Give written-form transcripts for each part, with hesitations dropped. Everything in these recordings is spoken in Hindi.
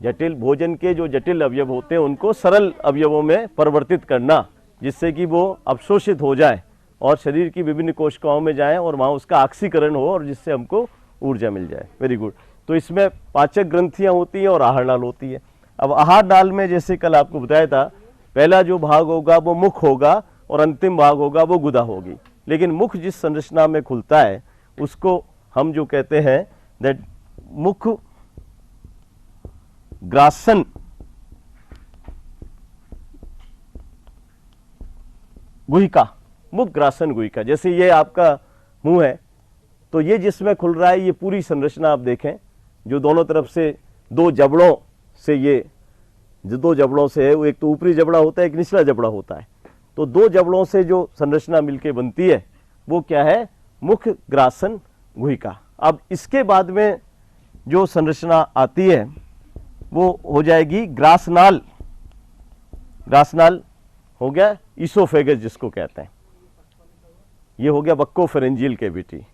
जटिल भोजन के जो जटिल अवयव होते हैं उनको सरल अवयवों में परिवर्तित करना, जिससे कि वो अवशोषित हो जाए और शरीर की विभिन्न कोशिकाओं में जाए और वहाँ उसका ऑक्सीकरण हो और जिससे हमको ऊर्जा मिल जाए। Very good. तो इसमें पाचक ग्रंथियाँ होती हैं और आहार नाल होती है। अब आहार नाल में जैसे कल आपको बताया था, पहला जो भाग होगा वो मुख होगा और अंतिम भाग होगा वो गुदा होगी। लेकिन मुख जिस संरचना में खुलता है उसको हम जो कहते हैं दैट मुख ग्रासन गुहिका, मुख ग्रासन गुहिका। जैसे ये आपका मुंह है तो ये जिसमें खुल रहा है, ये पूरी संरचना आप देखें जो दोनों तरफ से दो जबड़ों से, ये जो दो जबड़ों से है, वो एक तो ऊपरी जबड़ा होता है, एक निचला जबड़ा होता है। तो दो जबड़ों से जो संरचना मिलके बनती है वो क्या है, मुख ग्रासन गुहिका। अब इसके बाद में जो संरचना आती है वो हो जाएगी ग्रासनाल। ग्रासनाल हो गया ईसोफेगस जिसको कहते हैं, ये हो गया बक्कोफेरेंजियल कैविटी।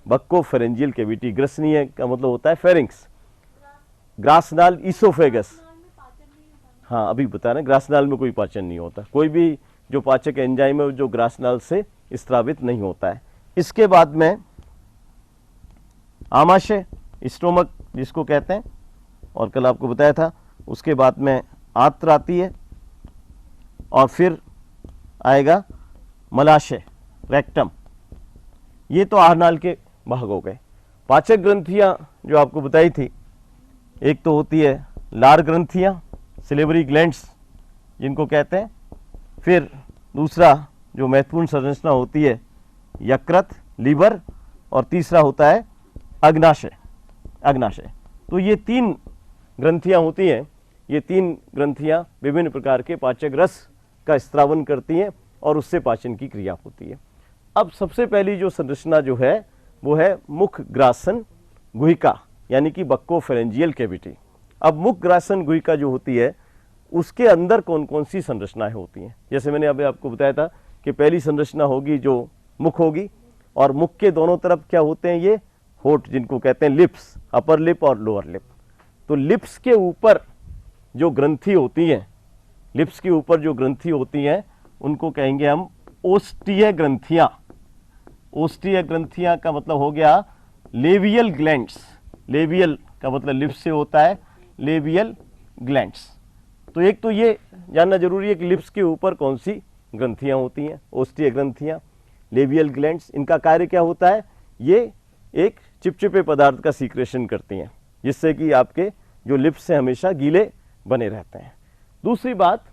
बक्कोफेरेंजियल कैविटी, ग्रसनीय का मतलब होता है फेरिंक्स। ग्रासनाल ईसोफेगस, हाँ अभी बता रहे हैं, ग्रासनाल में कोई पाचन नहीं होता, कोई भी जो पाचक एंजाइम है जो ग्रासनाल से स्त्रावित नहीं होता है। इसके बाद में आमाशय, स्टोमक जिसको कहते हैं, और कल आपको बताया था। उसके बाद में आंत्र आती है और फिर आएगा मलाशय, रेक्टम। ये तो आहार नाल के भाग हो गए। पाचक ग्रंथियां जो आपको बताई थी, एक तो होती है लार ग्रंथियां, सिलेवरी ग्लैंड्स जिनको कहते हैं। फिर दूसरा जो महत्वपूर्ण संरचना होती है यकृत, लीवर, और तीसरा होता है अग्नाशय। अग्नाशय, तो ये तीन ग्रंथियां होती हैं। ये तीन ग्रंथियां विभिन्न प्रकार के पाचक रस का स्त्रावन करती हैं और उससे पाचन की क्रिया होती है। अब सबसे पहली जो संरचना जो है वो है मुख ग्रासन गुहिका, यानी कि बक्कोफेरेंजियल कैविटी। अब मुख ग्रासन गुहिका जो होती है उसके अंदर कौन कौन सी संरचनाएं होती हैं। जैसे मैंने अभी आपको बताया था कि पहली संरचना होगी जो मुख होगी, और मुख के दोनों तरफ क्या होते हैं, ये होठ जिनको कहते हैं लिप्स, अपर लिप और लोअर लिप। तो लिप्स के ऊपर जो ग्रंथि होती हैं, लिप्स के ऊपर जो ग्रंथि होती हैं उनको कहेंगे हम ओस्टीय ग्रंथियां। ओस्टीय ग्रंथियां का मतलब हो गया लेवियल ग्लैंड्स। लेवियल का मतलब लिप्स से होता है, लेवियल ग्लैंड्स। तो एक तो ये जानना जरूरी है कि लिप्स के ऊपर कौन सी ग्रंथियां होती हैं, ओस्टीय ग्रंथियां, लेवियल ग्लैंड्स। इनका कार्य क्या होता है, ये एक चिपचिपे पदार्थ का सीक्रेशन करती हैं जिससे कि आपके जो लिप्स से हमेशा गीले बने रहते हैं। दूसरी बात,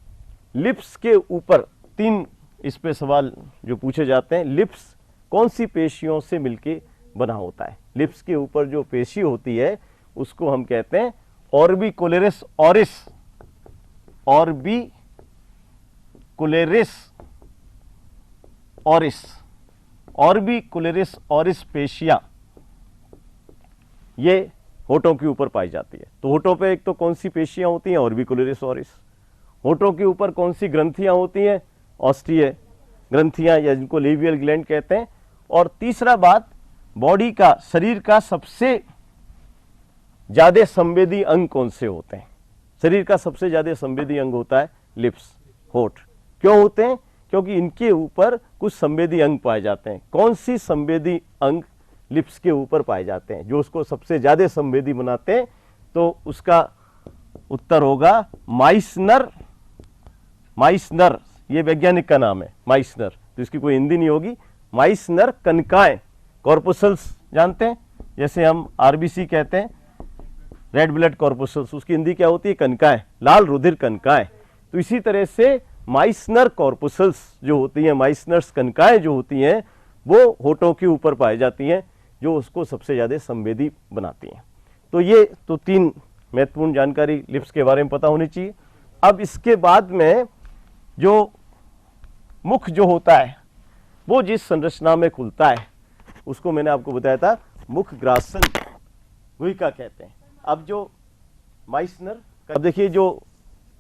लिप्स के ऊपर तीन इस पे सवाल जो पूछे जाते हैं, लिप्स कौन सी पेशियों से मिलके बना होता है। लिप्स के ऊपर जो पेशी होती है उसको हम कहते हैं orbicularis orris. Orbicularis orris, orbicularis orris पेशियां ये होठों के ऊपर पाई जाती है। तो होठों पे एक तो कौन सी पेशियां होती हैं, ऑर्बिकुलरिस ऑरिस। होठों के ऊपर कौन सी ग्रंथियां होती हैं, ऑस्टीय ग्रंथियां, या जिनको लेवियल ग्लैंड कहते हैं। और तीसरा बात, बॉडी का, शरीर का सबसे ज्यादा संवेदी अंग कौन से होते हैं। शरीर का सबसे ज्यादा संवेदी अंग होता है लिप्स, होठ। क्यों होते हैं, क्योंकि इनके ऊपर कुछ संवेदी अंग पाए जाते हैं। कौन सी संवेदी अंग लिप्स के ऊपर पाए जाते हैं जो उसको सबसे ज्यादा संवेदी बनाते हैं, तो उसका उत्तर होगा माइसनर। माइसनर ये वैज्ञानिक का नाम है, माइसनर, तो इसकी कोई हिंदी नहीं होगी। माइसनर कनकाएं, कॉर्पुसल्स जानते हैं, जैसे हम आरबीसी कहते हैं, रेड ब्लड कॉर्पुसल्स, उसकी हिंदी क्या होती है, कनकाएं, लाल रुधिर कनकाएं। तो इसी तरह से माइसनर कॉर्पुसल्स जो होती हैं, माइसनर्स कनकाएं जो होती हैं, वो होठों के ऊपर पाई जाती हैं जो उसको सबसे ज़्यादा संवेदी बनाती हैं। तो ये तो तीन महत्वपूर्ण जानकारी लिप्स के बारे में पता होनी चाहिए। अब इसके बाद में जो मुख जो होता है वो जिस संरचना में खुलता है उसको मैंने आपको बताया था मुख ग्रासन गुहिका कहते हैं। अब जो माइसनर, अब देखिए जो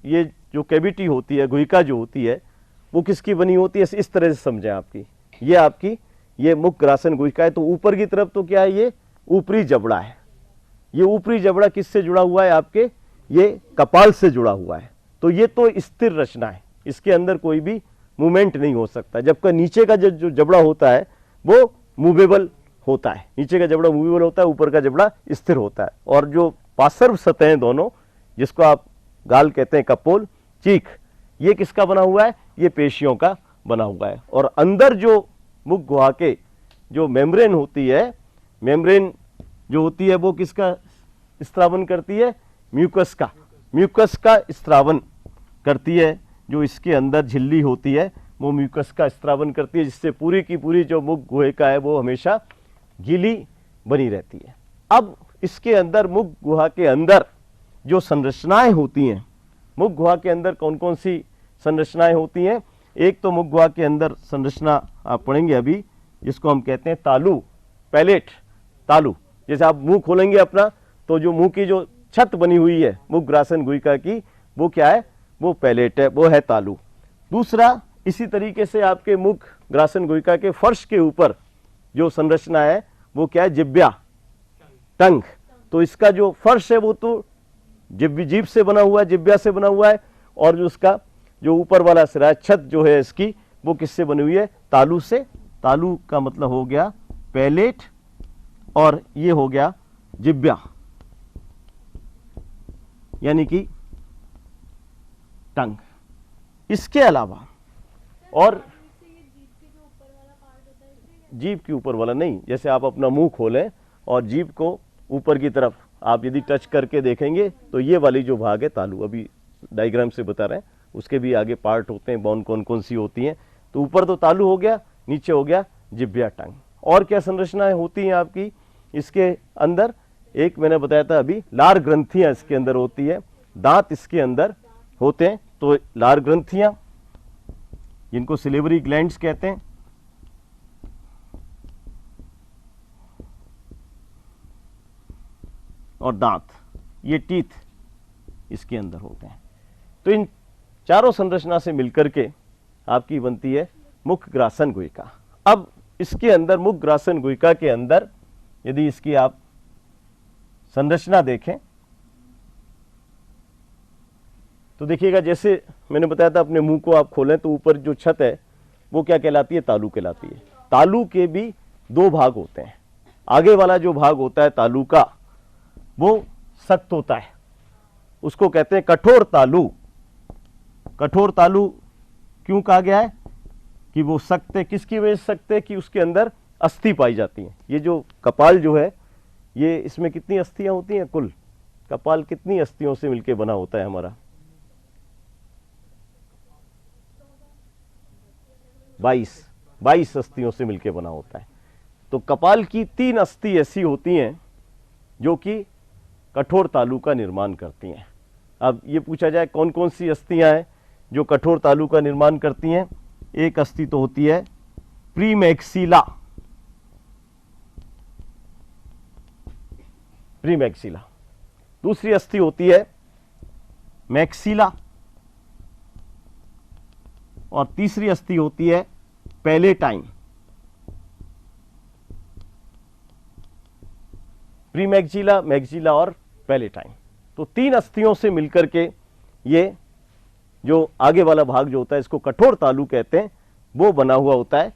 ये जो कैविटी होती है, गुहिका जो होती है, वो किसकी बनी होती है, इस तरह से समझें। आपकी ये मुख ग्रासन गुहिका है। तो ऊपर की तरफ तो क्या है, ये ऊपरी जबड़ा है। ये ऊपरी जबड़ा किससे जुड़ा हुआ है, आपके ये कपाल से जुड़ा हुआ है, तो ये तो स्थिर रचना है, इसके अंदर कोई भी मूवमेंट नहीं हो सकता। जबकि नीचे का जो जबड़ा होता है वो मूवेबल होता है, नीचे का जबड़ा मूवेबल होता है, ऊपर का जबड़ा स्थिर होता है। और जो पार्श्व सतहें दोनों, जिसको आप गाल कहते हैं, कपोल, चीख, ये किसका बना हुआ है? ये पेशियों का बना हुआ है। और अंदर जो मुख गुहा के जो मेम्ब्रेन होती है, मेम्ब्रेन जो होती है वो किसका स्त्रावन करती है? म्यूकस का, म्यूकस का स्त्रावन करती है। जो इसके अंदर झिल्ली होती है वो म्यूकस का स्त्रावन करती है, जिससे पूरी की पूरी जो मुख गुहा है वो हमेशा गीली बनी रहती है। अब इसके अंदर, मुख गुहा के अंदर जो संरचनाएं होती हैं, मुख गुहा के अंदर कौन कौन सी संरचनाएं होती हैं? एक तो मुख गुहा के अंदर संरचना आप पढ़ेंगे अभी, जिसको हम कहते हैं तालु, पैलेट, तालु। जैसे आप मुंह खोलेंगे अपना, तो जो मुंह की जो छत बनी हुई है मुख ग्रासन गुहिका की, वो क्या है? वो पैलेट है, वो है तालु। दूसरा, इसी तरीके से आपके मुख ग्रासन गुहिका के फर्श के ऊपर जो संरचना है वो क्या है? जिब्या, टंग। तो इसका जो फर्श है वो तो जीभ से बना हुआ है, जिब्या से बना हुआ है। और जो उसका जो ऊपर वाला सिरा, छत जो है इसकी, वो किससे बनी हुई है? तालु से। तालु का मतलब हो गया पैलेट, और ये हो गया जिब्या, यानी कि टंग। इसके अलावा और जीभ के ऊपर वाला नहीं, जैसे आप अपना मुंह खोलें और जीभ को ऊपर की तरफ आप यदि टच करके देखेंगे तो ये वाली जो भाग है तालु, अभी डायग्राम से बता रहे हैं, उसके भी आगे पार्ट होते हैं, बोन कौन कौन सी होती हैं। तो ऊपर तो तालु हो गया, नीचे हो गया जिब्या, टंग। और क्या संरचनाएं होती हैं आपकी इसके अंदर? एक मैंने बताया था अभी, लार ग्रंथियां इसके अंदर होती है, दांत इसके अंदर होते हैं। तो लार ग्रंथियां, जिनको सिलेवरी ग्लैंड्स कहते हैं, और दांत, ये टीथ इसके अंदर होते हैं। तो इन चारों संरचना से मिलकर के आपकी बनती है मुख ग्रासन गुहिका। अब इसके अंदर, मुख ग्रासन गुहिका के अंदर, यदि इसकी आप संरचना देखें तो देखिएगा, जैसे मैंने बताया था, अपने मुंह को आप खोलें तो ऊपर जो छत है वो क्या कहलाती है? तालु कहलाती है। तालु के भी दो भाग होते हैं। आगे वाला जो भाग होता है तालु का, वो सख्त होता है, उसको कहते हैं कठोर तालु। कठोर तालु क्यों कहा गया है? कि वो सख्त है। किसकी वजह से सख्त है? कि उसके अंदर अस्थि पाई जाती है। ये जो कपाल जो है, ये इसमें कितनी अस्थियां होती हैं कुल? कपाल कितनी अस्थियों से मिलकर बना होता है हमारा? 22 अस्थियों से मिलकर बना होता है। तो कपाल की 3 अस्थि ऐसी होती हैं जो कि कठोर तालु का निर्माण करती हैं। अब ये पूछा जाए कौन कौन सी अस्थियां हैं जो कठोर तालु का निर्माण करती हैं? एक अस्थि तो होती है प्रीमैक्सिला, प्रीमैक्सिला। दूसरी अस्थि होती है मैक्सिला, और तीसरी अस्थि होती है पैलेटाइन। प्रीमैक्सिला, मैक्सिला और पैलेटाइन। तो 3 अस्थियों से मिलकर के ये जो आगे वाला भाग जो होता है, इसको कठोर तालु कहते हैं, वो बना हुआ होता है।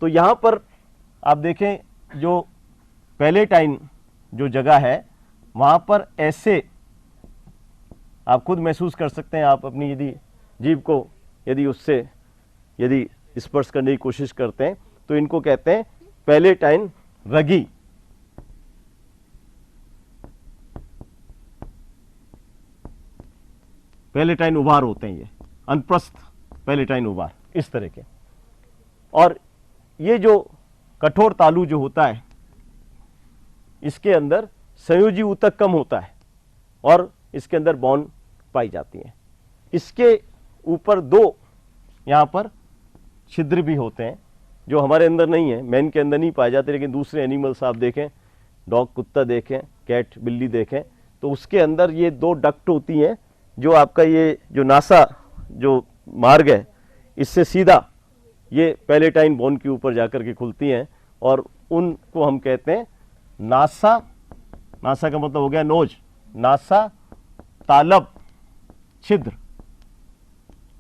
तो यहां पर आप देखें, जो पैलेटाइन जो जगह है, वहां पर ऐसे आप खुद महसूस कर सकते हैं। आप अपनी यदि जीभ को यदि उससे यदि स्पर्श करने की कोशिश करते हैं तो इनको कहते हैं पैलेटाइन रगी। पैलेटाइन उभार होते हैं, ये अनप्रस्थ पैलेटाइन उभार इस तरह के। और ये जो कठोर तालु जो होता है, इसके अंदर संयोजी ऊतक कम होता है और इसके अंदर बॉन पाई जाती है। इसके ऊपर 2 यहाँ पर छिद्र भी होते हैं, जो हमारे अंदर नहीं है, मैन के अंदर नहीं पाए जाते, लेकिन दूसरे एनिमल्स आप देखें, डॉग कुत्ता देखें, कैट बिल्ली देखें, तो उसके अंदर ये 2 डक्ट होती हैं, जो आपका ये जो नासा जो मार्ग है, इससे सीधा ये पैलेटाइन बोन के ऊपर जाकर के खुलती हैं, और उनको हम कहते हैं नासा। नासा का मतलब हो गया नोज, नासा तालब छिद्र,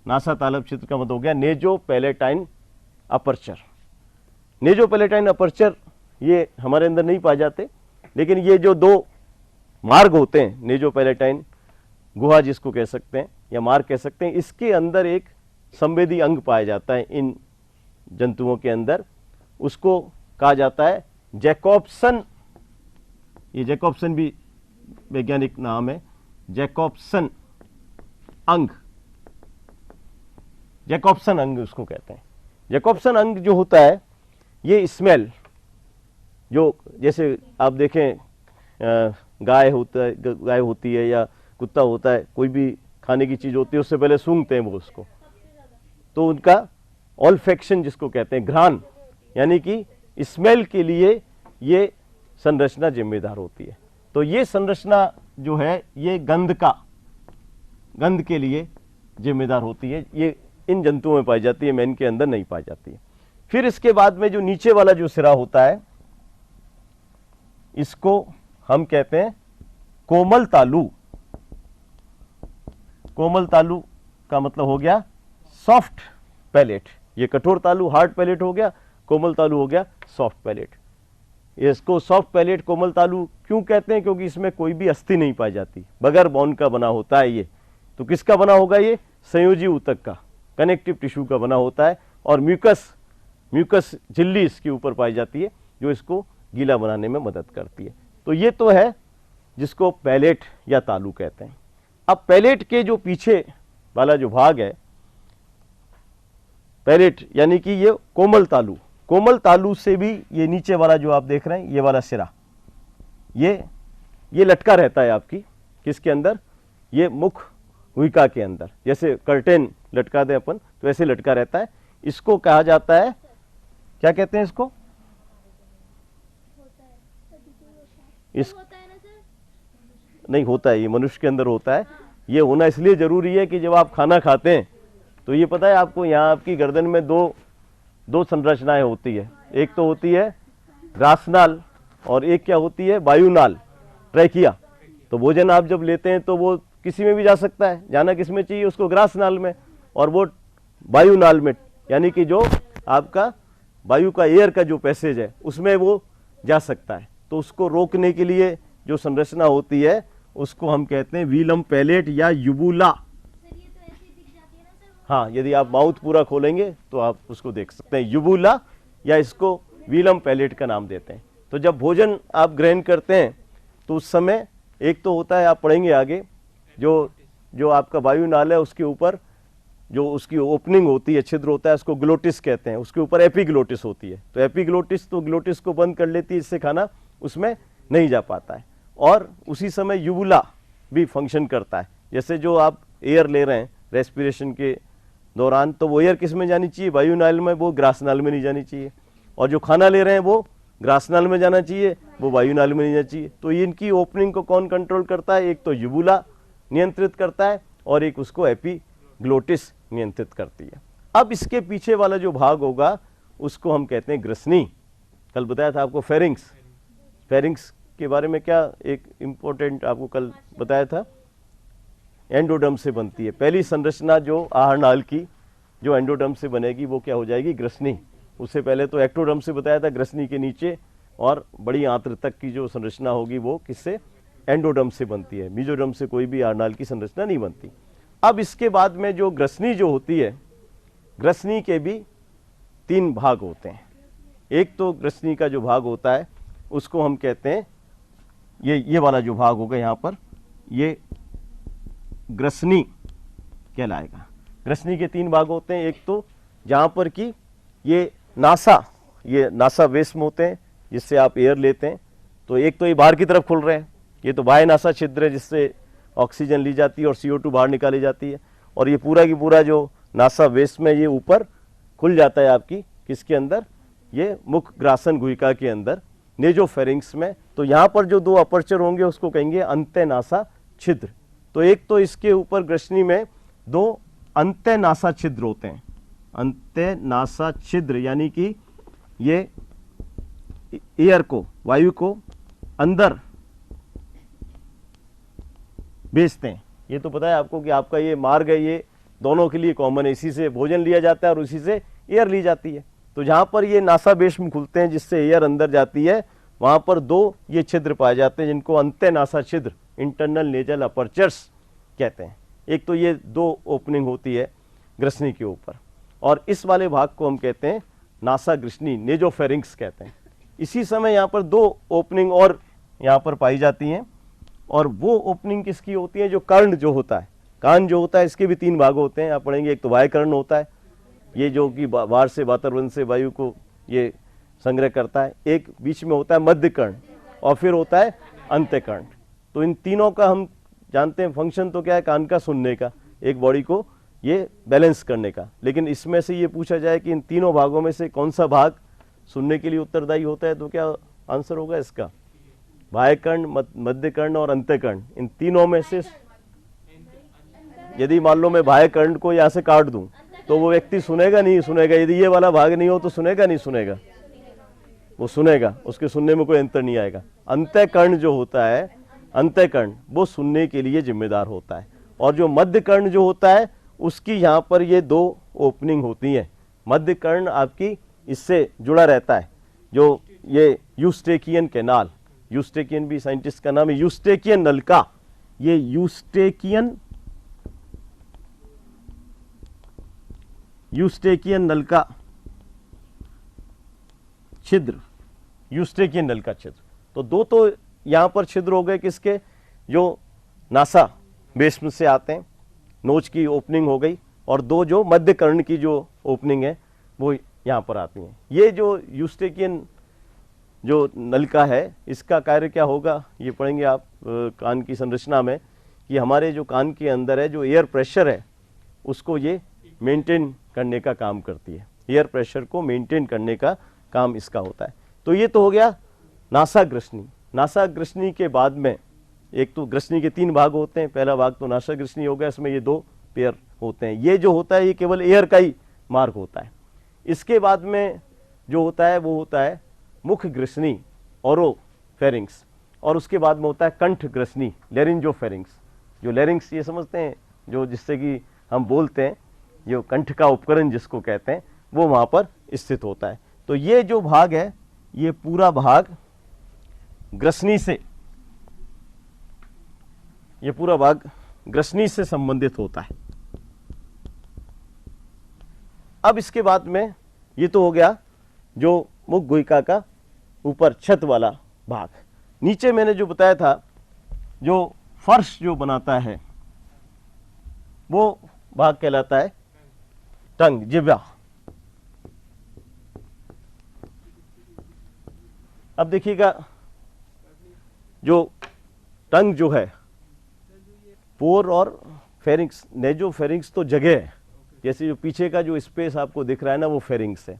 नासा तालब छिद्र का मतलब हो गया नेजो पैलेटाइन अपर्चर। नेजो पैलेटाइन अपर्चर ये हमारे अंदर नहीं पाए जाते, लेकिन ये जो दो मार्ग होते हैं, नेजो पैलेटाइन गुहा जिसको कह सकते हैं या मार्ग कह सकते हैं, इसके अंदर एक संवेदी अंग पाया जाता है इन जंतुओं के अंदर, उसको कहा जाता है जैकोब्सन। ये जैकोब्सन भी वैज्ञानिक नाम है, जैकोब्सन अंग, जैकोब्सन अंग उसको कहते हैं। जैकोब्सन अंग जो होता है ये स्मेल, जो जैसे आप देखें गाय होती है या कुत्ता होता है, कोई भी खाने की चीज होती है उससे पहले सूंघते हैं वो उसको, तो उनका ऑल्फेक्शन जिसको कहते हैं, घ्राण, यानी कि स्मेल के लिए ये संरचना जिम्मेदार होती है। तो ये संरचना जो है ये गंध के लिए जिम्मेदार होती है। ये इन जंतुओं में पाई जाती है, मैन के अंदर नहीं पाई जाती है। फिर इसके बाद में जो नीचे वाला जो सिरा होता है इसको हम कहते हैं कोमल तालु। कोमल तालु का मतलब हो गया सॉफ्ट पैलेट। ये कठोर तालु हार्ड पैलेट हो गया, कोमल तालु हो गया सॉफ्ट पैलेट। इसको सॉफ्ट पैलेट कोमल तालु क्यों कहते हैं? क्योंकि इसमें कोई भी अस्थि नहीं पाई जाती, बगैर बोन का बना होता है ये। तो किसका बना होगा? ये संयोजी ऊतक का, कनेक्टिव टिश्यू का बना होता है, और म्यूकस झिल्ली इसके ऊपर पाई जाती है जो इसको गीला बनाने में मदद करती है। तो ये तो है जिसको पैलेट या तालु कहते हैं। अब पैलेट के जो पीछे वाला जो भाग है पैलेट, यानी कि ये कोमल तालु, कोमल तालु से भी ये नीचे वाला जो आप देख रहे हैं ये वाला सिरा, ये लटका रहता है आपकी किसके अंदर? ये मुख हुइका के अंदर, जैसे कर्टेन लटका दें अपन तो ऐसे लटका रहता है। इसको कहा जाता है, क्या कहते हैं इसको? इस नहीं होता है, ये मनुष्य के अंदर होता है। ये होना इसलिए जरूरी है कि जब आप खाना खाते हैं तो ये पता है आपको, यहाँ आपकी गर्दन में दो संरचनाएं होती है। एक तो होती है ग्रासनाल और एक क्या होती है? वायुनाल, ट्रैकिया। तो भोजन आप जब लेते हैं तो वो किसी में भी जा सकता है, जाना किस में चाहिए? उसको ग्रासनाल में, और वो वायुनाल में, यानी कि जो आपका वायु का एयर का जो पैसेज है उसमें वो जा सकता है। तो उसको रोकने के लिए जो संरचना होती है उसको हम कहते हैं वीलम पैलेट या युबुला। हाँ, यदि आप माउथ पूरा खोलेंगे तो आप उसको देख सकते हैं, युबुला, या इसको वीलम पैलेट का नाम देते हैं। तो जब भोजन आप ग्रहण करते हैं तो उस समय एक तो होता है, आप पढ़ेंगे आगे, जो आपका वायुनाल है उसके ऊपर जो उसकी ओपनिंग होती है, छिद्र होता है, उसको ग्लोटिस कहते हैं। उसके ऊपर एपिग्लोटिस होती है। तो एपिग्लोटिस तो ग्लोटिस को बंद कर लेती है, इससे खाना उसमें नहीं जा पाता है। और उसी समय युबुला भी फंक्शन करता है। जैसे जो आप एयर ले रहे हैं रेस्पिरेशन के दौरान, तो वो एयर किस में जानी चाहिए? वायुनाल में, वो ग्रासनाल में नहीं जानी चाहिए। और जो खाना ले रहे हैं वो ग्रासनाल में जाना चाहिए, वो वायुनाल में नहीं जाना चाहिए। तो इनकी ओपनिंग को कौन कंट्रोल करता है? एक तो युबुला नियंत्रित करता है और एक उसको एपिग्लोटिस नियंत्रित करती है। अब इसके पीछे वाला जो भाग होगा उसको हम कहते हैं ग्रसनी। कल बताया था आपको फेरिंग्स। फेरिंग्स के बारे में क्या एक इम्पोर्टेंट आपको कल बताया था, एंडोडर्म से बनती है। पहली संरचना जो आहार नाल की जो एंडोडर्म से बनेगी वो क्या हो जाएगी? ग्रसनी। उससे पहले तो एक्टोडर्म से बताया था, ग्रसनी के नीचे और बड़ी आंत्र तक की जो संरचना होगी वो किससे? एंडोडर्म से बनती है। मीजोडर्म से कोई भी आहार नाल की संरचना नहीं बनती। अब इसके बाद में जो ग्रसनी जो होती है, ग्रसनी के भी 3 भाग होते हैं। एक तो ग्रसनी का जो भाग होता है उसको हम कहते हैं, ये वाला जो भाग होगा यहाँ पर, ये ग्रसनी कहलाएगा। ग्रसनी के 3 भाग होते हैं। एक तो जहाँ पर कि ये नासा वेस्म होते हैं जिससे आप एयर लेते हैं। तो एक तो ये बाहर की तरफ खुल रहे हैं, ये तो बाह्य नासा छिद्र है जिससे ऑक्सीजन ली जाती है और CO2 बाहर निकाली जाती है। और ये पूरा की पूरा जो नासा वेस्ट में ये ऊपर खुल जाता है आपकी किसके अंदर? ये मुख ग्रासन गुहिका के अंदर, नेजोफेरिंग्स में। तो यहाँ पर जो 2 अपर्चर होंगे उसको कहेंगे अंत्यनासा छिद्र। तो एक तो इसके ऊपर ग्रसनी में 2 अंत्यनासा छिद्र होते हैं। अंत्यनासा छिद्र यानी कि ये एयर को, वायु को अंदर भेजते हैं। ये तो पता है आपको कि आपका ये मार्ग है, ये दोनों के लिए कॉमन है, इसी से भोजन लिया जाता है और उसी से एयर ली जाती है। तो जहाँ पर ये नासाभेषम खुलते हैं जिससे एयर अंदर जाती है, वहाँ पर दो ये छिद्र पाए जाते हैं जिनको अंत्यनासा छिद्र, इंटरनल नेजल अपर्चर्स कहते हैं। एक तो ये दो ओपनिंग होती है ग्रसनी के ऊपर, और इस वाले भाग को हम कहते हैं नासा ग्रसनी, नेजोफेरिंक्स कहते हैं। इसी समय यहाँ पर दो ओपनिंग और यहाँ पर पाई जाती हैं, और वो ओपनिंग किसकी होती है, जो कर्ण जो होता है, कान जो होता है, इसके भी तीन भाग होते हैं, आप पढ़ेंगे। एक तो बाह्य कर्ण होता है, ये जो कि बाहर से वातावरण से वायु को ये संग्रह करता है। एक बीच में होता है मध्य कर्ण, और फिर होता है अंत्यकर्ण। तो इन तीनों का हम जानते हैं फंक्शन तो क्या है, कान का सुनने का, एक बॉडी को ये बैलेंस करने का। लेकिन इसमें से ये पूछा जाए कि इन तीनों भागों में से कौन सा भाग सुनने के लिए उत्तरदायी होता है, तो क्या आंसर होगा इसका, बाह्य कर्ण, मध्य कर्ण और अंत्यकर्ण। इन तीनों में से यदि मान लो मैं बाह्य कर्ण को यहाँ से काट दूं तो वो व्यक्ति सुनेगा नहीं सुनेगा, यदि ये वाला भाग नहीं हो तो सुनेगा नहीं सुनेगा, वो सुनेगा, उसके सुनने में कोई अंतर नहीं आएगा। अंत्यकर्ण जो होता है, अंत्यकर्ण वो सुनने के लिए जिम्मेदार होता है, और जो मध्य कर्ण जो होता है उसकी यहाँ पर ये दो ओपनिंग होती हैं। मध्य कर्ण आपकी इससे जुड़ा रहता है, जो ये यूस्टेकियन कैनाल, यूस्टेकियन भी साइंटिस्ट का नाम है, यूस्टेकियन नलका, ये यूस्टेकियन नलका छिद्र, यूस्टेकियन नलका छिद्र। तो दो तो यहाँ पर छिद्र हो गए किसके, जो नासा बेस्म से आते हैं, नोच की ओपनिंग हो गई, और दो जो मध्य कर्ण की जो ओपनिंग है वो यहाँ पर आती हैं। ये जो यूस्टेकियन जो नलका है, इसका कार्य क्या होगा ये पढ़ेंगे आप कान की संरचना में, कि हमारे जो कान के अंदर है जो एयर प्रेशर है उसको ये मेंटेन करने का काम करती है, एयर प्रेशर को मेंटेन करने का काम इसका होता है। तो ये तो हो गया नासा ग्रसनी। नासा ग्रसनी के बाद में एक तो ग्रसनी के तीन भाग होते हैं, पहला भाग तो नासा ग्रसनी हो गया, इसमें ये दो पेयर होते हैं। ये जो होता है ये केवल एयर का ही मार्ग होता है। इसके बाद में जो होता है वो होता है मुख ग्रसनी, ओरोफेरिंक्स, और उसके बाद में होता है कंठ ग्रसनी, लेरिंजोफेरिंक्स। जो लेरिंग्स ये समझते हैं, जो जिससे कि हम बोलते हैं, जो कंठ का उपकरण जिसको कहते हैं, वो वहाँ पर स्थित होता है। तो ये जो भाग है ये पूरा भाग ग्रसनी से, ये पूरा भाग ग्रसनी से संबंधित होता है। अब इसके बाद में ये तो हो गया जो मुख गुहिका का ऊपर छत वाला भाग। नीचे मैंने जो बताया था, जो फर्श जो बनाता है वो भाग कहलाता है टंग, जिह्वा। अब देखिएगा जो टंग जो है, पोर और फेरिंक्स, नेजोफेरिंक्स तो जगह है, जैसे जो पीछे का जो स्पेस आपको दिख रहा है ना वो फेरिंक्स है।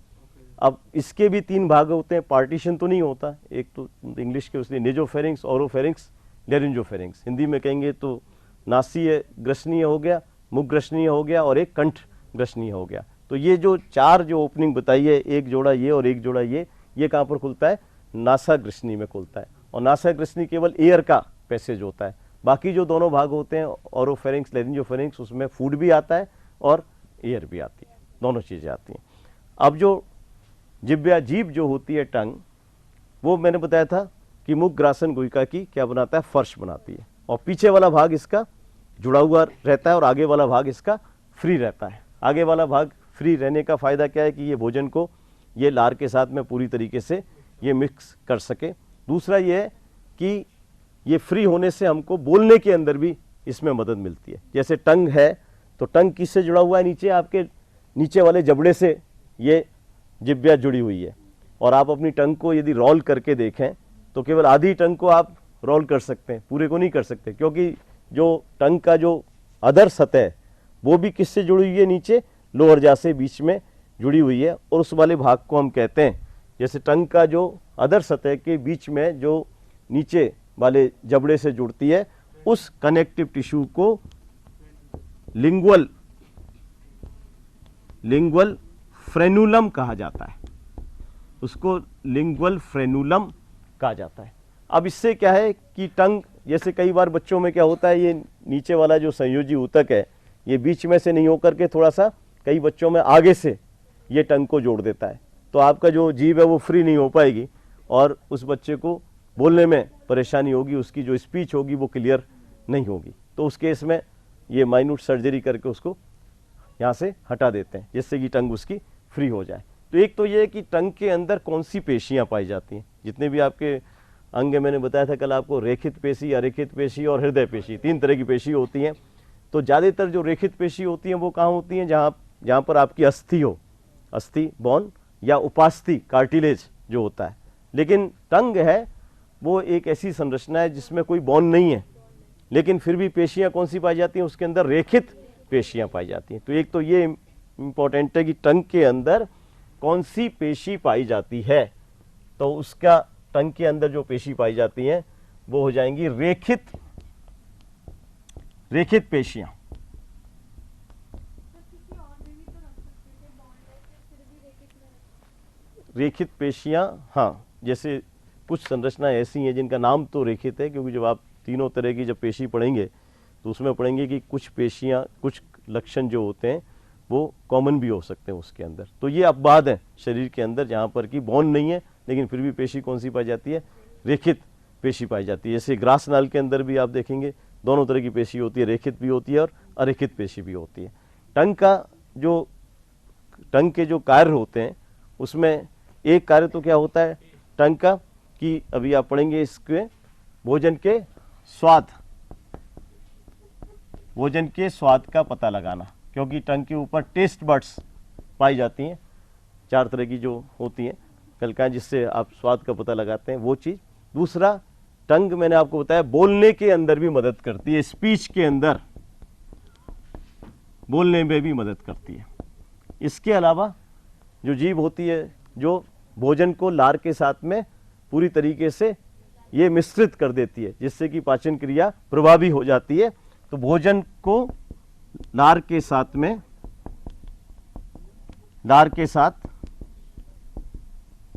अब इसके भी तीन भाग होते हैं, पार्टीशन तो नहीं होता, एक तो इंग्लिश के उसने नेजोफेरिंक्स, ओरोफेरिंक्स, लेरिंजोफेरिंक्स। हिंदी में कहेंगे तो नासीय ग्रसनीय हो गया, मुख ग्रसनीय हो गया, और एक कंठ ग्रसनीय हो गया। तो ये जो चार जो ओपनिंग बताई है, एक जोड़ा ये और एक जोड़ा ये कहाँ पर खुलता है, नासा ग्रसनी में खुलता है। और नासा ग्रसनी केवल एयर का पैसेज होता है, बाकी जो दोनों भाग होते हैं ओरोफेरिंक्स, लेरिंजोफेरिंक्स, उसमें फूड भी आता है और एयर भी आती है, दोनों चीज़ें आती हैं। अब जो जिह्वा, जीभ जो होती है टंग, वो मैंने बताया था कि मुख ग्रासन गुहिका की क्या बनाता है, फर्श बनाती है, और पीछे वाला भाग इसका जुड़ा हुआ रहता है और आगे वाला भाग इसका फ्री रहता है। आगे वाला भाग फ्री रहने का फ़ायदा क्या है कि ये भोजन को ये लार के साथ में पूरी तरीके से ये मिक्स कर सके। दूसरा ये है कि ये फ्री होने से हमको बोलने के अंदर भी इसमें मदद मिलती है। जैसे टंग है तो टंग किससे जुड़ा हुआ है, नीचे आपके नीचे वाले जबड़े से ये जिह्वा जुड़ी हुई है, और आप अपनी टंग को यदि रोल करके देखें तो केवल आधी टंग को आप रोल कर सकते हैं, पूरे को नहीं कर सकते, क्योंकि जो टंग का जो अदर सतह वो भी किससे जुड़ी हुई है, नीचे लोअर जा से बीच में जुड़ी हुई है, और उस वाले भाग को हम कहते हैं, जैसे टंग का जो अदर सतह के बीच में जो नीचे वाले जबड़े से जुड़ती है, उस कनेक्टिव टिश्यू को लिंगुअल फ्रेनुलम कहा जाता है, उसको लिंगुअल फ्रेनुलम कहा जाता है। अब इससे क्या है कि टंग जैसे कई बार बच्चों में क्या होता है, ये नीचे वाला जो संयोजी ऊतक है ये बीच में से नहीं होकर के थोड़ा सा कई बच्चों में आगे से ये टंग को जोड़ देता है, तो आपका जो जीभ है वो फ्री नहीं हो पाएगी और उस बच्चे को बोलने में परेशानी होगी, उसकी जो स्पीच होगी वो क्लियर नहीं होगी। तो उस केस में ये माइन्यूट सर्जरी करके उसको यहाँ से हटा देते हैं जिससे कि टंग उसकी फ्री हो जाए। तो एक तो ये है कि टंग के अंदर कौन सी पेशियाँ पाई जाती हैं। जितने भी आपके अंग मैंने बताया था कल आपको, रेखित पेशी, अरेखित पेशी और हृदय पेशी, 3 तरह की पेशी होती हैं। तो ज़्यादातर जो रेखित पेशी होती हैं वो कहाँ होती हैं, जहाँ पर आपकी अस्थि हो, अस्थि बोन या उपास्थि कार्टिलेज जो होता है। लेकिन टंग है वो एक ऐसी संरचना है जिसमें कोई बोन नहीं है, लेकिन फिर भी पेशियाँ कौन सी पाई जाती हैं, उसके अंदर रेखित पेशियाँ पाई जाती हैं। तो एक तो ये इम्पोर्टेंट है कि टंग के अंदर कौन सी पेशी पाई जाती है, तो उसका टंग के अंदर जो पेशी पाई जाती हैं वो हो जाएंगी रेखित पेशियाँ। रेखित पेशियाँ, हाँ, जैसे कुछ संरचना ऐसी हैं जिनका नाम तो रेखित है, क्योंकि जब आप तीनों तरह की जब पेशी पढ़ेंगे तो उसमें पढ़ेंगे कि कुछ पेशियाँ, कुछ लक्षण जो होते हैं वो कॉमन भी हो सकते हैं उसके अंदर। तो ये अपवाद है शरीर के अंदर जहाँ पर कि बोन नहीं है लेकिन फिर भी पेशी कौन सी पाई जाती है, रेखित पेशी पाई जाती है। जैसे ग्रास नाल के अंदर भी आप देखेंगे दोनों तरह की पेशी होती है, रेखित भी होती है और अरेखित पेशी भी होती है। टंग के जो कार्य होते हैं उसमें एक कार्य तो क्या होता है टंग का, कि अभी आप पढ़ेंगे इसके भोजन के स्वाद का पता लगाना, क्योंकि टंग के ऊपर टेस्ट बड्स पाई जाती हैं, 4 तरह की जो होती हैं कलिकाएं जिससे आप स्वाद का पता लगाते हैं, वो चीज़। दूसरा, टंग मैंने आपको बताया बोलने के अंदर भी मदद करती है, स्पीच के अंदर बोलने में भी मदद करती है। इसके अलावा जो जीभ होती है जो भोजन को लार के साथ में पूरी तरीके से ये मिश्रित कर देती है जिससे कि पाचन क्रिया प्रभावी हो जाती है। तो भोजन को लार के साथ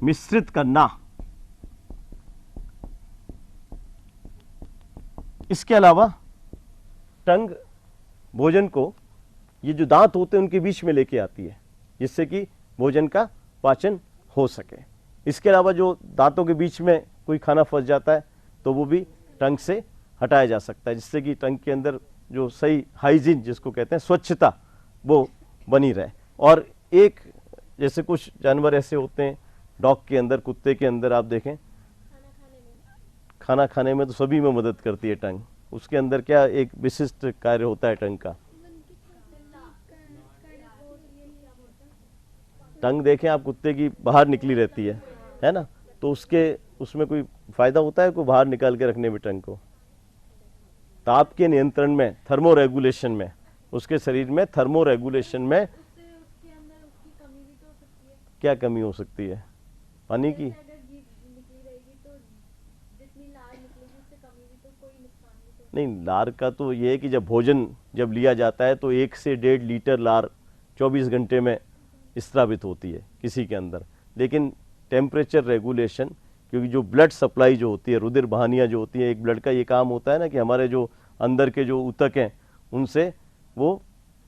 मिश्रित करना। इसके अलावा टंग भोजन को ये जो दांत होते हैं उनके बीच में लेके आती है जिससे कि भोजन का पाचन हो सके। इसके अलावा जो दांतों के बीच में कोई खाना फंस जाता है तो वो भी टंग से हटाया जा सकता है जिससे कि टंग के अंदर जो सही हाइजीन जिसको कहते हैं स्वच्छता वो बनी रहे। और एक जैसे कुछ जानवर ऐसे होते हैं डॉग के अंदर, कुत्ते के अंदर आप देखें खाना खाने में तो सभी में मदद करती है टंग। उसके अंदर क्या एक विशिष्ट कार्य होता है टंग का। टंग देखें आप कुत्ते की बाहर निकली रहती है ना, तो उसमें कोई फायदा होता है कोई बाहर निकाल के रखने में टंग को। ताप के नियंत्रण में, थर्मो रेगुलेशन में, उसके शरीर में थर्मो रेगुलेशन में क्या कमी हो सकती है, पानी की। नहीं, लार का तो ये है कि जब भोजन जब लिया जाता है तो 1 से 1.5 लीटर लार 24 घंटे में स्रावित होती है किसी के अंदर। लेकिन टेम्परेचर रेगुलेशन, क्योंकि जो ब्लड सप्लाई जो होती है, रुधिर वाहिनियाँ जो होती हैं, एक ब्लड का ये काम होता है ना कि हमारे जो अंदर के जो ऊतक हैं उनसे वो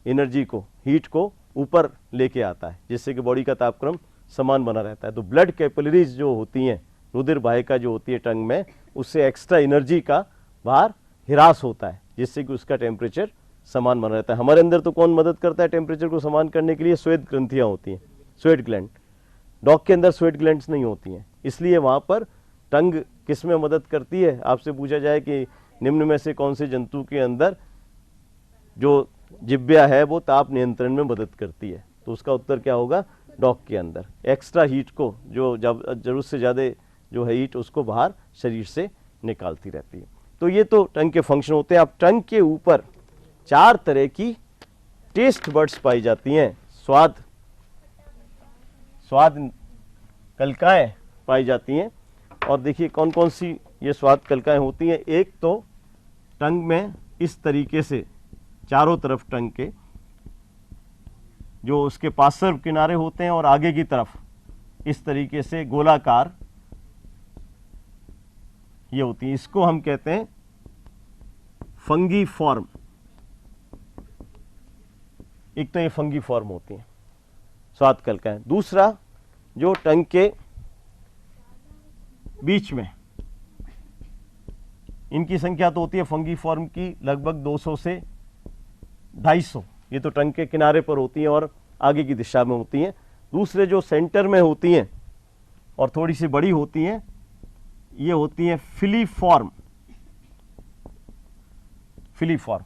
एनर्जी को, हीट को ऊपर लेके आता है जिससे कि बॉडी का तापक्रम समान बना रहता है। तो ब्लड कैपिलरीज जो होती हैं, रुधिर वाहिका जो होती है टंग में, उससे एक्स्ट्रा एनर्जी का बाहर हिरास होता है जिससे कि उसका टेम्परेचर समान बना रहता है। हमारे अंदर तो कौन मदद करता है टेम्परेचर को समान करने के लिए, श्वेत ग्रंथियाँ होती हैं, स्वेट ग्लैंड। डॉग के अंदर स्वेट ग्लैंड्स नहीं होती हैं, इसलिए वहाँ पर टंग किस में मदद करती है। आपसे पूछा जाए कि निम्न में से कौन से जंतु के अंदर जो जिह्वा है वो ताप नियंत्रण में मदद करती है, तो उसका उत्तर क्या होगा, डॉग के अंदर। एक्स्ट्रा हीट को, जो जरूरत से ज़्यादा जो है हीट, उसको बाहर शरीर से निकालती रहती है। तो ये तो टंग के फंक्शन होते हैं। अब टंग के ऊपर 4 तरह की टेस्ट बड्स पाई जाती हैं, स्वाद कलिकाएं पाई जाती हैं। और देखिए कौन कौन सी ये स्वाद कलिकाएं होती हैं। एक तो टंग में इस तरीके से चारों तरफ टंग के जो उसके पार्श्व किनारे होते हैं और आगे की तरफ इस तरीके से गोलाकार ये होती है, इसको हम कहते हैं फंगी फॉर्म, एक तो ये फंगी फॉर्म होती है स्वाद कलिकाएं। दूसरा जो टंग के बीच में, इनकी संख्या तो होती है फंगी फॉर्म की लगभग 200 से 250, ये तो टंग के किनारे पर होती हैं और आगे की दिशा में होती हैं। दूसरे जो सेंटर में होती हैं और थोड़ी सी बड़ी होती हैं, ये होती हैं फिलीफॉर्म, फिलीफॉर्म।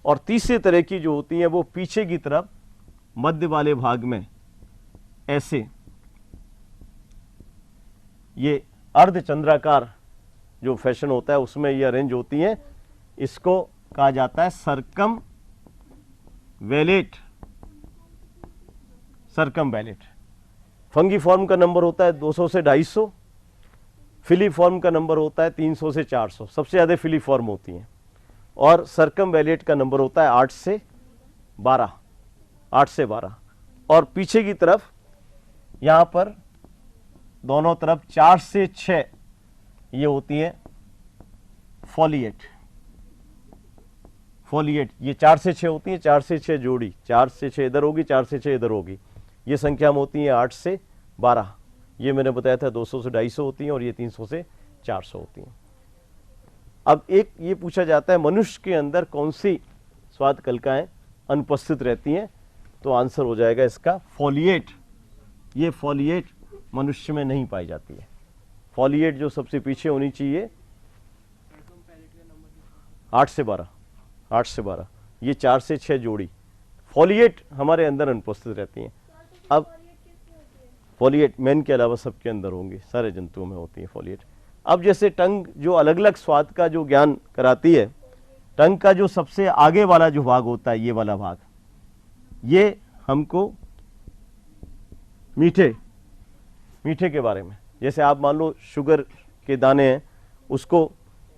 और तीसरे तरह की जो होती हैं वो पीछे की तरफ मध्य वाले भाग में ऐसे ये अर्धचंद्राकार जो फैशन होता है उसमें ये अरेंज होती हैं। इसको कहा जाता है सरकम वेलेट, सरकम वेलेट। फंगी फॉर्म का नंबर होता है 200 से 250, फिली फॉर्म का नंबर होता है 300 से 400, सबसे ज़्यादा फिली फॉर्म होती हैं। और सरकम वेलेट का नंबर होता है 8 से 12, 8 से 12। और पीछे की तरफ यहाँ पर दोनों तरफ 4 से 6 ये होती है फॉलिएट, फॉलिएट ये 4 से 6 होती है, 4 से 6 जोड़ी, 4 से 6 इधर होगी, 4 से 6 इधर होगी। ये संख्या में होती है 8 से 12, ये मैंने बताया था 200 से 250 होती हैं और ये 300 से 400 होती हैं। अब एक ये पूछा जाता है मनुष्य के अंदर कौन सी स्वाद कलिकाएं अनुपस्थित रहती हैं, तो आंसर हो जाएगा इसका फॉलिएट। ये फॉलिएट मनुष्य में नहीं पाई जाती है। फॉलिएट जो सबसे पीछे होनी चाहिए 8 से 12, 8 से 12, ये 4 से 6 जोड़ी फॉलिएट हमारे अंदर अनुपस्थित रहती हैं। अब फॉलिएट मैन के अलावा सबके अंदर होंगी, सारे जंतुओं में होती है फॉलिएट। अब जैसे टंग जो अलग अलग स्वाद का जो ज्ञान कराती है, टंग का जो सबसे आगे वाला जो भाग होता है, ये वाला भाग, ये हमको मीठे, मीठे के बारे में, जैसे आप मान लो शुगर के दाने हैं, उसको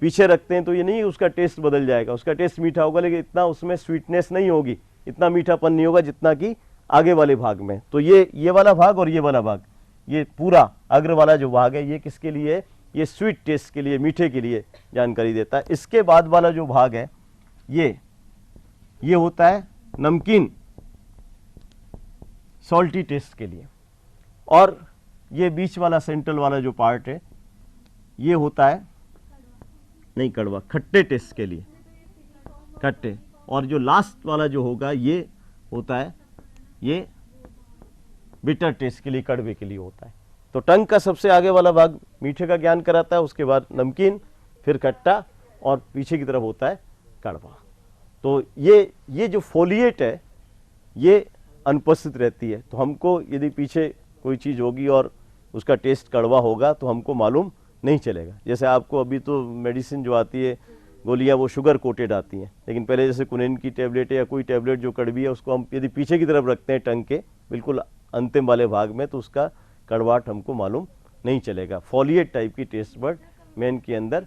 पीछे रखते हैं तो ये नहीं उसका टेस्ट बदल जाएगा, उसका टेस्ट मीठा होगा लेकिन इतना उसमें स्वीटनेस नहीं होगी, इतना मीठापन नहीं होगा जितना कि आगे वाले भाग में। तो ये वाला भाग और ये वाला भाग, ये पूरा अग्र वाला जो भाग है, ये किसके लिए है? ये स्वीट टेस्ट के लिए, मीठे के लिए जानकारी देता है। इसके बाद वाला जो भाग है ये होता है नमकीन, सॉल्टी टेस्ट के लिए। और ये बीच वाला सेंट्रल वाला जो पार्ट है ये होता है नहीं कड़वा, खट्टे टेस्ट के लिए, खट्टे। और जो लास्ट वाला जो होगा ये होता है ये बिटर टेस्ट के लिए, कड़वे के लिए होता है। तो टंग का सबसे आगे वाला भाग मीठे का ज्ञान कराता है, उसके बाद नमकीन, फिर खट्टा और पीछे की तरफ होता है कड़वा। तो ये जो फोलिएट है ये अनुपस्थित रहती है। तो हमको यदि पीछे कोई चीज़ होगी और उसका टेस्ट कड़वा होगा तो हमको मालूम नहीं चलेगा। जैसे आपको अभी तो मेडिसिन जो आती है गोलियां वो शुगर कोटेड आती हैं, लेकिन पहले जैसे कुनेन की टैबलेट या कोई टैबलेट जो कड़वी है उसको हम यदि पीछे की तरफ रखते हैं टंग के बिल्कुल अंतिम वाले भाग में, तो उसका कड़वाहट हमको मालूम नहीं चलेगा। फॉलिएट टाइप की टेस्ट बर्ड मैन के अंदर,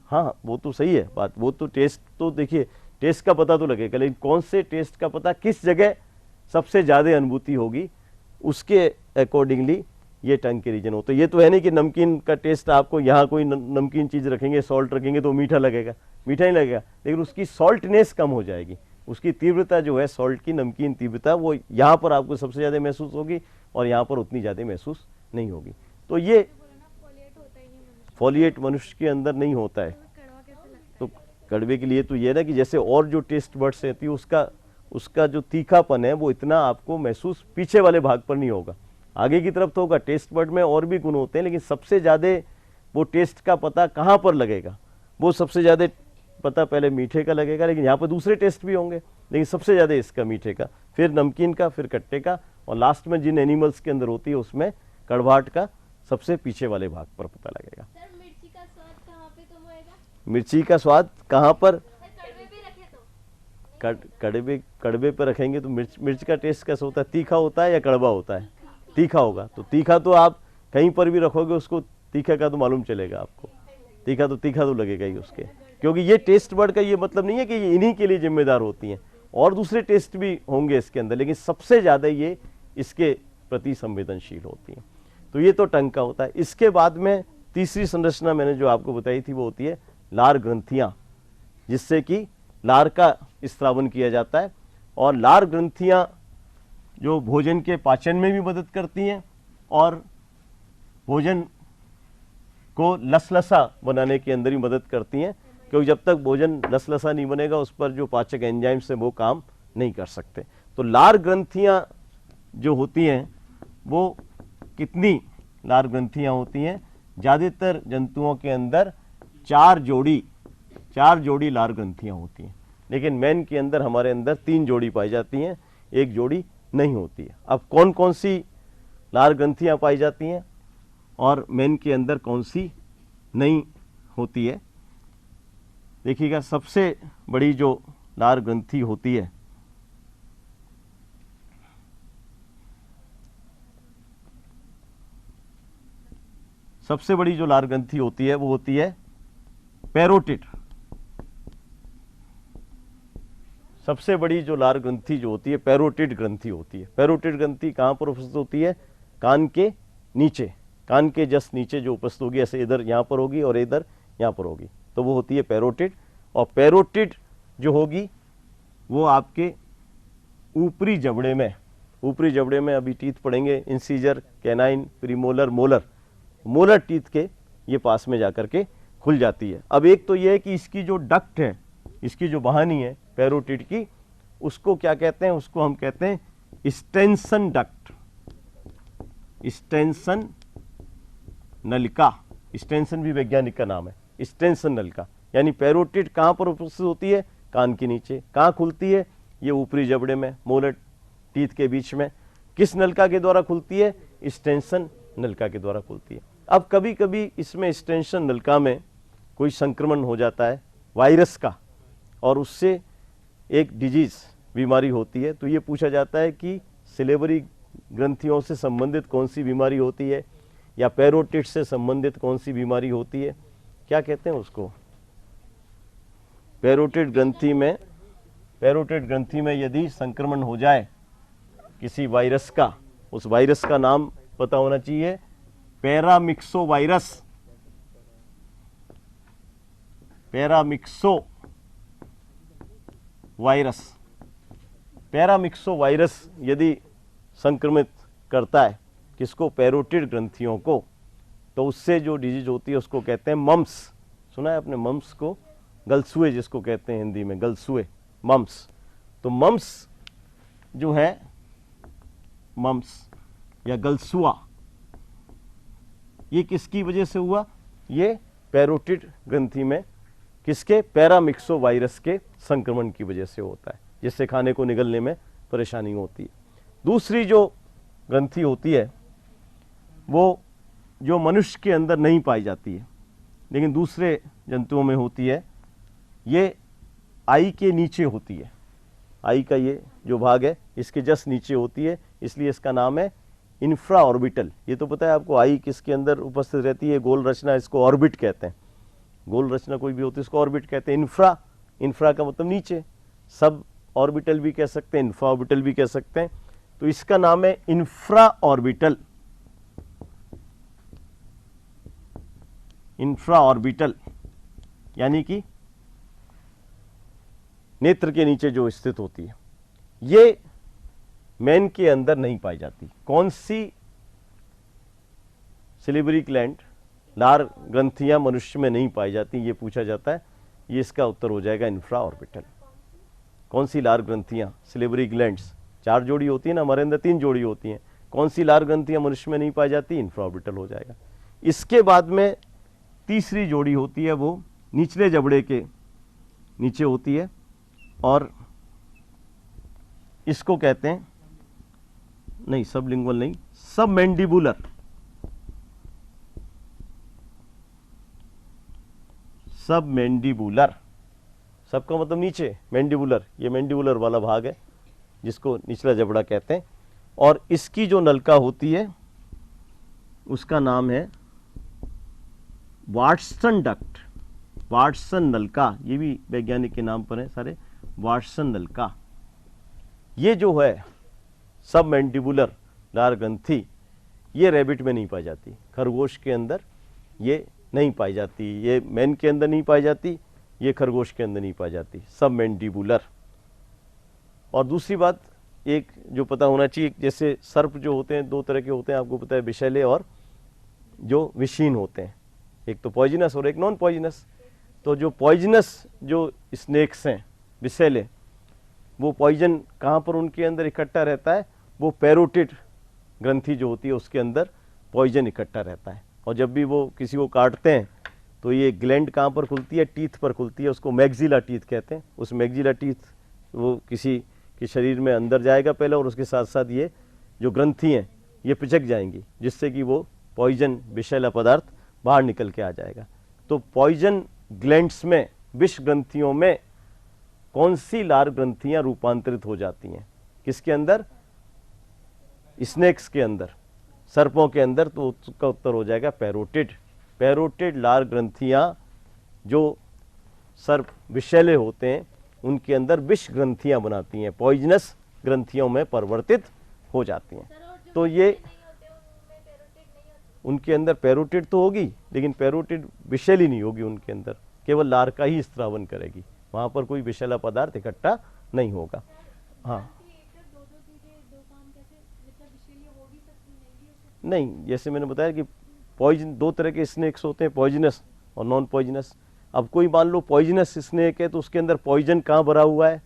हाँ वो तो सही है बात, वो तो टेस्ट तो देखिए टेस्ट का पता तो लगेगा, लेकिन कौन से टेस्ट का पता किस जगह सबसे ज़्यादा अनुभूति होगी उसके अकॉर्डिंगली ये टंग के रीजन हो। तो ये तो है नहीं कि नमकीन का टेस्ट आपको यहाँ कोई नमकीन चीज़ रखेंगे, सॉल्ट रखेंगे तो मीठा लगेगा, मीठा नहीं लगेगा, लेकिन उसकी सॉल्टनेस कम हो जाएगी, उसकी तीव्रता जो है सॉल्ट की, नमकीन तीव्रता, वो यहाँ पर आपको सबसे ज़्यादा महसूस होगी और यहाँ पर उतनी ज़्यादा महसूस नहीं होगी। तो ये फॉलिएट मनुष्य के अंदर नहीं होता है। तो कड़वे के लिए तो ये ना कि जैसे और जो टेस्ट बर्ड्स रहती है उसका जो तीखापन है वो इतना आपको महसूस पीछे वाले भाग पर नहीं होगा, आगे की तरफ तो होगा। टेस्ट बर्ड में और भी गुण होते हैं, लेकिन सबसे ज़्यादा वो टेस्ट का पता कहाँ पर लगेगा, वो सबसे ज़्यादा पता पहले मीठे का लगेगा, लेकिन यहाँ पर दूसरे टेस्ट भी होंगे, लेकिन सबसे ज़्यादा इसका मीठे का, फिर नमकीन का, फिर खट्टे का, और लास्ट में जिन एनिमल्स के अंदर होती है उसमें कड़वाहट का सबसे पीछे वाले भाग पर पता लगेगा। सर मिर्ची का स्वाद कहाँ पे कम होएगा? मिर्ची का स्वाद कहाँ पर? कड़वे पे रखे तो कड़वे पर रखेंगे तो मिर्च का टेस्ट कैसा होता है? तीखा होता है या कड़वा होता है? तीखा होगा। तो तीखा तो आप कहीं पर भी रखोगे उसको तीखे का तो मालूम चलेगा आपको, तीखा तो लगेगा ही उसके, क्योंकि ये टेस्ट बर्ड का ये मतलब नहीं है कि ये इन्हीं के लिए जिम्मेदार होती हैं, और दूसरे टेस्ट भी होंगे इसके अंदर, लेकिन सबसे ज़्यादा ये इसके प्रति संवेदनशील होती हैं। तो ये तो टंग का होता है। इसके बाद में तीसरी संरचना मैंने जो आपको बताई थी वो होती है लार ग्रंथियाँ। जिससे कि लार का स्त्रावन किया जाता है। और लार ग्रंथियां जो भोजन के पाचन में भी मदद करती हैं और भोजन को लसलसा बनाने के अंदर भी मदद करती हैं, क्योंकि जब तक भोजन लसलसा नहीं बनेगा उस पर जो पाचक एंजाइम से वो काम नहीं कर सकते। तो लार ग्रंथियां जो होती हैं वो कितनी लार ग्रंथियां होती हैं? ज़्यादातर जंतुओं के अंदर चार जोड़ी लार ग्रंथियां होती हैं, लेकिन मैन के अंदर हमारे अंदर 3 जोड़ी पाई जाती हैं, 1 जोड़ी नहीं होती है। अब कौन कौन सी लार ग्रंथियां पाई जाती हैं और मैन के अंदर कौन सी नहीं होती है? देखिएगा, सबसे बड़ी जो लार ग्रंथि होती है लार ग्रंथि होती है वो होती है पैरोटिड। सबसे बड़ी जो लार ग्रंथि जो होती है पैरोटिड ग्रंथि होती है। पैरोटिड ग्रंथि कहाँ पर उपस्थित होती है? कान के नीचे, कान के जस्ट नीचे जो उपस्थित होगी, ऐसे इधर यहाँ पर होगी और इधर यहाँ पर होगी, तो वो होती है पैरोटिड। और पैरोटिड जो होगी वो आपके ऊपरी जबड़े में अभी टीथ पड़ेंगे, incisor, canine, premolar, molar teeth के ये पास में जाकर के खुल जाती है। अब एक तो ये है कि इसकी जो डक्ट है, इसकी जो वाहिनी है पैरोटिड की, उसको क्या कहते हैं? उसको हम कहते हैं स्टेंसन डक्ट, स्टेंसन नलिका। स्टेंसन भी वैज्ञानिक का नाम है, स्टेंसन नलिका। यानी पैरोटिड कहाँ पर उपस्थित होती है? कान के नीचे। कहाँ खुलती है? ये ऊपरी जबड़े में, मोलर टीथ के बीच में। किस नलिका के द्वारा खुलती है? स्टेंसन नलिका के द्वारा खुलती है। अब कभी कभी इसमें स्टेंसन नलिका में कोई संक्रमण हो जाता है वायरस का, और उससे एक डिजीज बीमारी होती है, तो ये पूछा जाता है कि सिलेवरी ग्रंथियों से संबंधित कौन सी बीमारी होती है या पैरोटिड से संबंधित कौन सी बीमारी होती है? क्या कहते हैं उसको? पैरोटिड ग्रंथि में यदि संक्रमण हो जाए किसी वायरस का, उस वायरस का नाम पता होना चाहिए, पैरामिक्सो वायरस यदि संक्रमित करता है किसको? पैरोटिड ग्रंथियों को, तो उससे जो डिजीज होती है उसको कहते हैं मम्स। सुना है आपने मम्स को? गलसुए जिसको कहते हैं हिंदी में, गलसुए, मम्स। तो मम्स जो है, मम्स या गलसुआ, ये किसकी वजह से हुआ? ये पैरोटिड ग्रंथि में किसके? पैरामिक्सो वायरस के संक्रमण की वजह से होता है, जिससे खाने को निगलने में परेशानी होती है। दूसरी जो ग्रंथि होती है वो जो मनुष्य के अंदर नहीं पाई जाती है लेकिन दूसरे जंतुओं में होती है, ये आई के नीचे होती है। आई का ये जो भाग है इसके जस्ट नीचे होती है, इसलिए इसका नाम है इंफ्रा ऑर्बिटल। ये तो पता है आपको, आई किसके अंदर उपस्थित रहती है? गोल रचना, इसको ऑर्बिट कहते हैं। गोल रचना कोई भी होती है इसको ऑर्बिट कहते हैं। इंफ्रा का मतलब नीचे, सब ऑर्बिटल भी कह सकते हैं, इंफ्रा ऑर्बिटल भी कह सकते हैं। तो इसका नाम है इंफ्रा ऑर्बिटल, यानी कि नेत्र के नीचे जो स्थित होती है। ये मैन के अंदर नहीं पाई जाती। कौन सी सिलिवरी ग्लैंड, लार ग्रंथियां मनुष्य में नहीं पाई जाती, ये पूछा जाता है। ये इसका उत्तर हो जाएगा इंफ्रा ऑर्बिटल। कौन सी लार ग्रंथियां, सिलिवरी ग्लैंड्स, 4 जोड़ी होती है ना, हमारे अंदर 3 जोड़ी होती हैं। कौन सी लार ग्रंथियां मनुष्य में नहीं पाई जाती? इंफ्रा ऑर्बिटल हो जाएगा। इसके बाद में तीसरी जोड़ी होती है, वो निचले जबड़े के नीचे होती है और इसको कहते हैं, नहीं सबलिंगुअल नहीं, सब मैंडिबुलर। सबका मतलब नीचे, मैंडिबुलर, ये मैंडिबुलर वाला भाग है जिसको निचला जबड़ा कहते हैं। और इसकी जो नलिका होती है उसका नाम है वाटसन डक्ट, वाटसन नलिका। ये भी वैज्ञानिक के नाम पर है सारे, वाटसन नलिका। ये जो है सब मैंडिबुलर लार ग्रंथि, ये रैबिट में नहीं पाई जाती, खरगोश के अंदर ये नहीं पाई जाती, ये मैन के अंदर नहीं पाई जाती, ये खरगोश के अंदर नहीं पाई जाती, सब मैंडिबुलर। और दूसरी बात एक जो पता होना चाहिए, जैसे सर्प जो होते हैं दो तरह के होते हैं, आपको पता है, विषैले और जो विषीन होते हैं, एक तो पॉइजनस और एक नॉन पॉइजनस। तो जो पॉइजनस जो स्नेक्स हैं विषैले, वो पॉइजन कहाँ पर उनके अंदर इकट्ठा रहता है, वो पैरोटिड ग्रंथि जो होती है उसके अंदर पॉइजन इकट्ठा रहता है। और जब भी वो किसी को काटते हैं तो ये ग्लैंड कहाँ पर खुलती है, टीथ पर खुलती है, उसको मैग्जिला टीथ कहते हैं। उस मैग्जिला टीथ वो किसी के शरीर में अंदर जाएगा पहले, और उसके साथ साथ ये जो ग्रंथि हैं ये पिचक जाएंगी, जिससे कि वो पॉइजन विषैला पदार्थ बाहर निकल के आ जाएगा। तो पॉइजन ग्लैंड्स में, विष ग्रंथियों में कौन सी लार ग्रंथियां रूपांतरित हो जाती हैं, किसके अंदर, स्नेक्स के अंदर, सर्पों के अंदर। तो उसका उत्तर हो जाएगा पैरोटिड। पैरोटिड लार ग्रंथियां जो सर्प विषैले होते हैं उनके अंदर विष ग्रंथियां बनाती हैं, पॉइजनस ग्रंथियों में परिवर्तित हो जाती हैं। सर और जो तो ये नहीं होते उनमें पैरोटिड नहीं होती? उनके अंदर पैरोटिड तो होगी, लेकिन पैरोटिड विषैली नहीं होगी, उनके अंदर केवल लार का ही स्त्रावन करेगी, वहाँ पर कोई विषैला पदार्थ इकट्ठा नहीं होगा। हाँ दो दो चीजें दो काम कैसे, मतलब विषैली हो भी सकती नहीं भी हो सकती? नहीं, जैसे मैंने बताया कि पॉइजन दो तरह के स्नेक्स होते हैं, पॉइजनस और नॉन पॉइजनस। अब कोई मान लो पॉइजनस स्नेक है तो उसके अंदर पॉइजन कहाँ भरा हुआ है,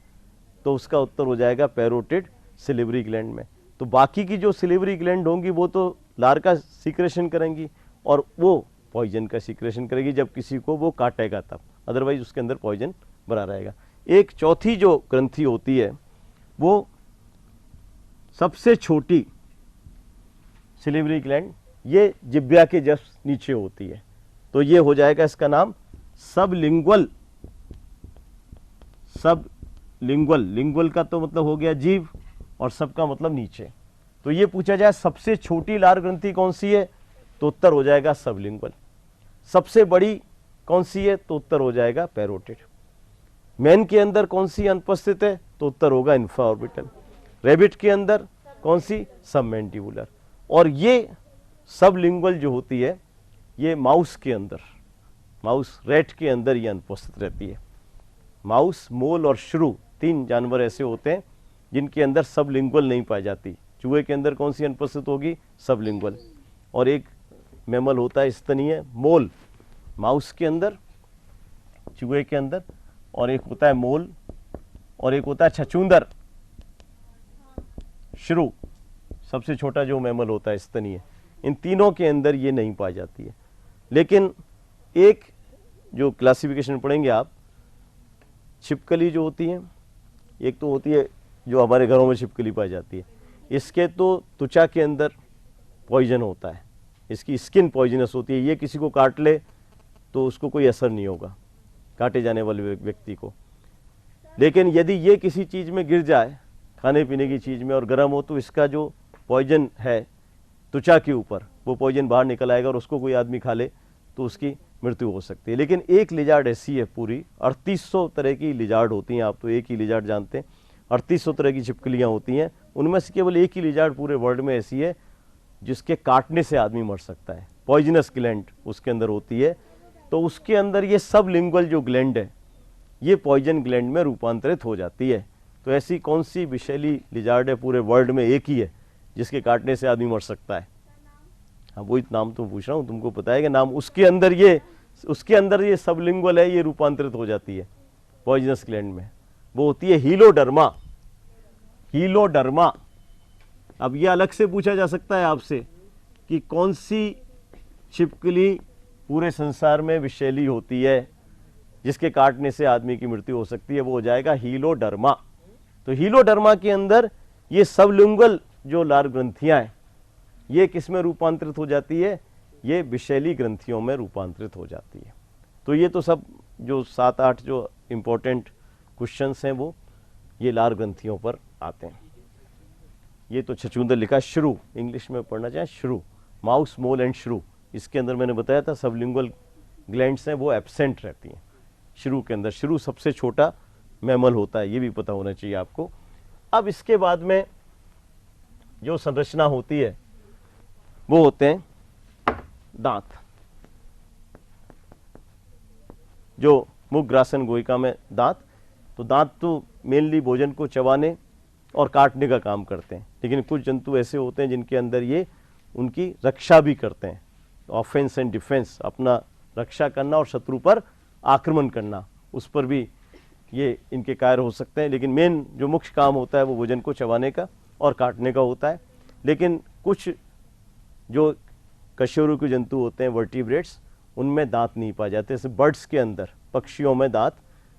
तो उसका उत्तर हो जाएगा पैरोटिड सिलिवरी ग्लैंड में। तो बाकी की जो सिलिवरी ग्लैंड होंगी वो तो लार का सीक्रेशन करेंगी और वो पॉइजन का सीक्रेशन करेगी जब किसी को वो काटेगा तब, अदरवाइज उसके अंदर पॉइजन भरा रहेगा। एक चौथी जो ग्रंथि होती है वो सबसे छोटी सिलिवरी ग्लैंड, ये जिब्या के जस्ट नीचे होती है, तो ये हो जाएगा इसका नाम सबलिंगुअल। सबलिंगुअल, लिंगुअल का तो मतलब हो गया जीव और सब का मतलब नीचे। तो ये पूछा जाए सबसे छोटी लार ग्रंथि कौन सी है, तो उत्तर हो जाएगा सबलिंगुअल। सबसे बड़ी कौन सी है, तो उत्तर हो जाएगा पैरोटिड। मैन के अंदर कौन सी अनुपस्थित है, तो उत्तर होगा इंफ्राऑर्बिटल। रैबिट के अंदर कौन सी, सबमैंडिबुलर। और ये सबलिंगुअल जो होती है ये माउस के अंदर, माउस रैट के अंदर ये अनुपस्थित रहती है। माउस, मोल और श्रू तीन जानवर ऐसे होते हैं जिनके अंदर सबलिंगुअल नहीं पाई जाती। चूहे के अंदर कौन सी अनुपस्थित होगी, सबलिंगुअल। और एक मैमल होता है स्तनीय मोल, माउस के अंदर, चूहे के अंदर, और एक होता है मोल, और एक होता है छछूंदर, श्रू, सबसे छोटा जो मैमल होता है स्तनीय। इन तीनों के अंदर ये नहीं पाई जाती है। लेकिन एक जो क्लासिफिकेशन पढ़ेंगे आप, छिपकली जो होती है, एक तो होती है जो हमारे घरों में छिपकली पाई जाती है, इसके तो त्वचा के अंदर पॉइजन होता है, इसकी स्किन पॉइजनस होती है, ये किसी को काट ले तो उसको कोई असर नहीं होगा, काटे जाने वाले व्यक्ति को। लेकिन यदि ये किसी चीज़ में गिर जाए, खाने पीने की चीज़ में, और गर्म हो, तो इसका जो पॉइजन है त्वचा के ऊपर, वो पॉइजन बाहर निकल आएगा और उसको कोई आदमी खा ले तो उसकी मृत्यु हो सकती है। लेकिन एक लिजार्ड ऐसी है, पूरी 3800 तरह की लिजार्ड होती हैं, आप तो एक ही लिजार्ड जानते हैं, 3800 तरह की छिपकलियाँ होती हैं, उनमें से केवल एक ही लिजार्ड पूरे वर्ल्ड में ऐसी है जिसके काटने से आदमी मर सकता है। पॉइजनस ग्लैंड उसके अंदर होती है, तो उसके अंदर ये सबलिंगुअल जो ग्लैंड है ये पॉइजन ग्लैंड में रूपांतरित हो जाती है। तो ऐसी कौन सी विषैली लिजार्ड है पूरे वर्ल्ड में, एक ही है जिसके काटने से आदमी मर सकता है। हाँ, वही नाम तुम पूछ रहा हूँ, तुमको पता है कि नाम, उसके अंदर ये सबलिंगुअल है, ये रूपांतरित हो जाती है पॉइजनस ग्लैंड में, वो होती है हीलोडर्मा। हीलोडर्मा। अब ये अलग से पूछा जा सकता है आपसे कि कौन सी छिपकली पूरे संसार में विषैली होती है जिसके काटने से आदमी की मृत्यु हो सकती है, वो हो जाएगा हीलोडर्मा। तो हीलोडर्मा के अंदर ये सबलिंगुअल जो लार ग्रंथियां हैं ये किस में रूपांतरित हो जाती है, ये विषैली ग्रंथियों में रूपांतरित हो जाती है। तो ये तो सब जो 7-8 जो इम्पोर्टेंट क्वेश्चंस हैं वो ये लार ग्रंथियों पर आते हैं। ये तो छछूंदर लिखा, श्रू इंग्लिश में पढ़ना चाहें, श्रू, माउस, मोल एंड श्रू। इसके अंदर मैंने बताया था सबलिंगुअल ग्लैंड्स हैं वो एब्सेंट रहती हैं श्रू के अंदर। श्रू सबसे छोटा मैमल होता है, ये भी पता होना चाहिए आपको। अब इसके बाद में जो संरचना होती है वो होते हैं दांत, जो मुख, ग्रासन, गोइका में दांत। तो दांत तो मेनली भोजन को चबाने और काटने का काम करते हैं, लेकिन कुछ जंतु ऐसे होते हैं जिनके अंदर ये उनकी रक्षा भी करते हैं। ऑफेंस एंड डिफेंस, अपना रक्षा करना और शत्रु पर आक्रमण करना, उस पर भी ये इनके कार्य हो सकते हैं। लेकिन मेन जो मुख्य काम होता है वो भोजन को चबाने का और काटने का होता है। लेकिन कुछ जो कशेरुकी जंतु होते हैं, वर्टिब्रेट्स, उनमें दांत नहीं पाए जाते। जैसे बर्ड्स के अंदर, पक्षियों में दांत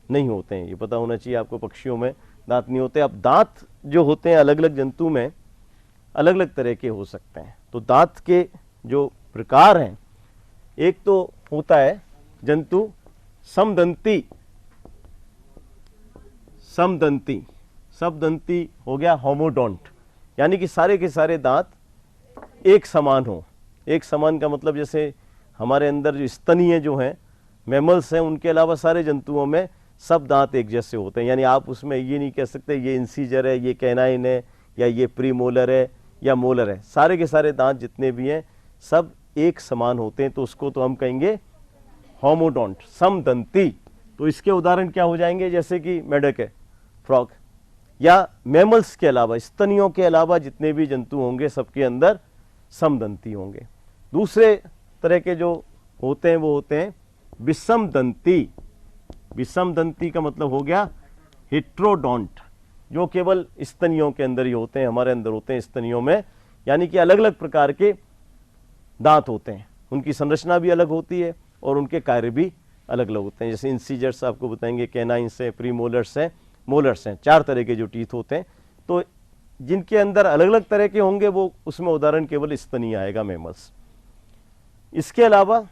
नहीं होते हैं। ये पता होना चाहिए आपको, पक्षियों में दांत नहीं होते। अब दांत जो होते हैं अलग अलग जंतु में अलग अलग तरह के हो सकते हैं। तो दांत के जो प्रकार हैं, एक तो होता है जंतु समदंती। समदंती, समदंती हो गया होमोडोंट, यानी कि सारे के सारे दांत एक समान हो। एक समान का मतलब जैसे हमारे अंदर जो स्तनीय जो हैं मैमल्स हैं, उनके अलावा सारे जंतुओं में सब दांत एक जैसे होते हैं। यानी आप उसमें ये नहीं कह सकते ये इंसीजर है, ये कैनाइन है, या ये प्रीमोलर है या मोलर है। सारे के सारे दांत जितने भी हैं सब एक समान होते हैं। तो उसको तो हम कहेंगे होमोडोंट, समदंती। तो इसके उदाहरण क्या हो जाएंगे, जैसे कि मेढक है, फ्रॉग, या मैमल्स के अलावा, स्तनियों के अलावा जितने भी जंतु होंगे सबके अंदर समदंती होंगे। दूसरे तरह के जो होते हैं वो होते हैं विषमदंती। विषमदंती का मतलब हो गया हेट्रोडोंट, जो केवल स्तनियों के अंदर ही होते हैं, हमारे अंदर होते हैं स्तनियों में। यानी कि अलग अलग प्रकार के दांत होते हैं, उनकी संरचना भी अलग होती है और उनके कार्य भी अलग अलग होते हैं। जैसे इंसीजर्स आपको बताएंगे, कैनाइंस हैं, प्रीमोलर्स हैं, मोलर्स हैं, 4 तरह के जो टीथ होते हैं। तो जिनके अंदर अलग अलग तरह के होंगे वो उसमें उदाहरण केवल स्तनीय आएगा, मैमल्स। इसके अलावा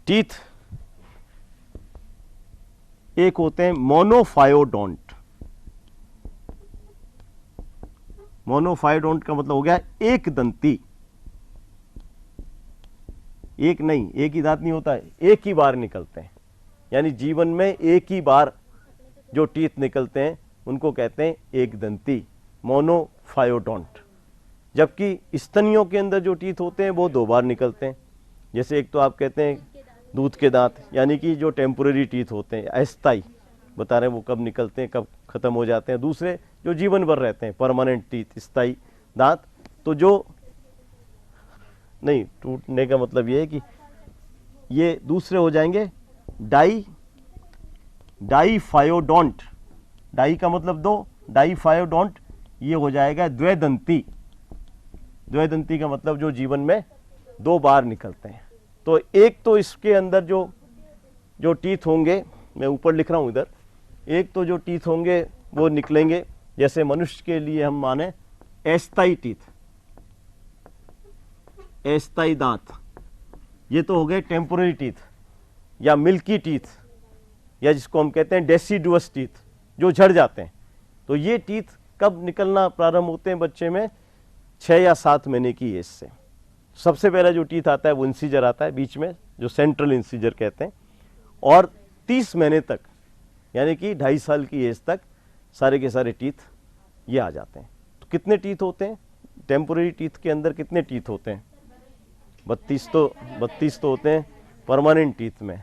टीथ एक होते हैं मोनोफायोडोंट। मोनोफायोडोंट का मतलब हो गया एक दंती। एक नहीं, एक ही दांत नहीं होता है, एक ही बार निकलते हैं। यानी जीवन में एक ही बार जो टीथ निकलते हैं उनको कहते हैं एक दंती, मोनोफायोडोंट। जबकि स्तनियों के अंदर जो टीथ होते हैं वो 2 बार निकलते हैं। जैसे एक तो आप कहते हैं दूध के दांत, यानी कि जो टेम्पोररी टीथ होते हैं, अस्थाई, बता रहे हैं वो कब निकलते हैं, कब खत्म हो जाते हैं। दूसरे जो जीवन भर रहते हैं, परमानेंट टीथ, स्थायी दांत। तो जो नहीं, टूटने का मतलब ये है कि ये दूसरे हो जाएंगे डाईफायोडोंट। डाई का मतलब 2, डाईफायोडोंट ये हो जाएगा द्वैदंती। द्वैदंती का मतलब जो जीवन में 2 बार निकलते हैं। तो एक तो इसके अंदर जो टीथ होंगे, मैं ऊपर लिख रहा हूं इधर, एक तो जो टीथ होंगे वो निकलेंगे, जैसे मनुष्य के लिए हम माने अस्थाई टीथ, अस्थाई दांत। ये तो हो गए टेम्पोररी टीथ या मिल्की टीथ, या जिसको हम कहते हैं डेसिडुअस टीथ, जो झड़ जाते हैं। तो ये टीथ कब निकलना प्रारंभ होते हैं बच्चे में? 6 या 7 महीने की एज से। सबसे पहला जो टीथ आता है वो इंसीजर आता है बीच में, जो सेंट्रल इंसीजर कहते हैं, और 30 महीने तक, यानी कि 2.5 साल की एज तक सारे के सारे टीथ ये आ जाते हैं। तो कितने टीथ होते हैं टेम्पोररी टीथ के अंदर? कितने टीथ होते हैं? 32 तो होते हैं। परमानेंट टीथ में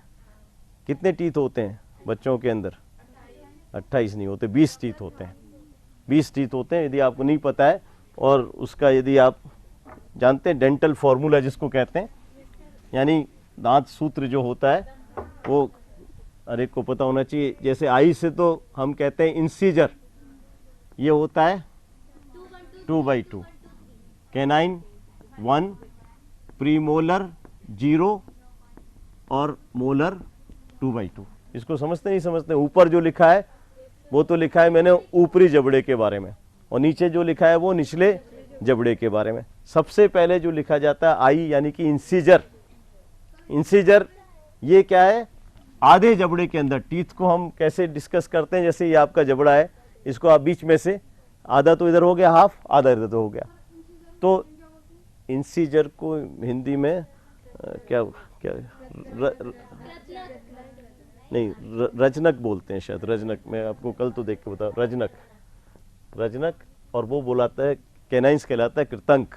कितने टीथ होते हैं बच्चों के अंदर? 28 नहीं होते, 20 टीथ होते हैं। 20 टीथ होते हैं। यदि आपको नहीं पता है और उसका यदि आप जानते हैं डेंटल फॉर्मूला जिसको कहते हैं, यानी दांत सूत्र जो होता है वो हर एक को पता होना चाहिए। जैसे आई से तो हम कहते हैं इंसीजर, ये होता है 2/2, कैनाइन 1, प्रीमोलर 0 और मोलर 2/2। इसको समझते नहीं समझते? ऊपर जो लिखा है वो तो लिखा है मैंने ऊपरी जबड़े के बारे में, और नीचे जो लिखा है वो निचले जबड़े के बारे में। सबसे पहले जो लिखा जाता है आई, यानी कि इंसीजर। इंसीजर ये क्या है? आधे जबड़े के अंदर। टीथ को हम कैसे डिस्कस करते हैं, जैसे ये आपका जबड़ा है, इसको आप बीच में से आधा तो इधर हो गया, हाफ, आधा इधर हो गया। तो इंसीजर को हिंदी में क्या रजनक बोलते हैं शायद, रजनक। मैं आपको कल तो देख के बताऊँ, रजनक। और वो बोलाता है कैनाइंस कहलाता है कृतंक,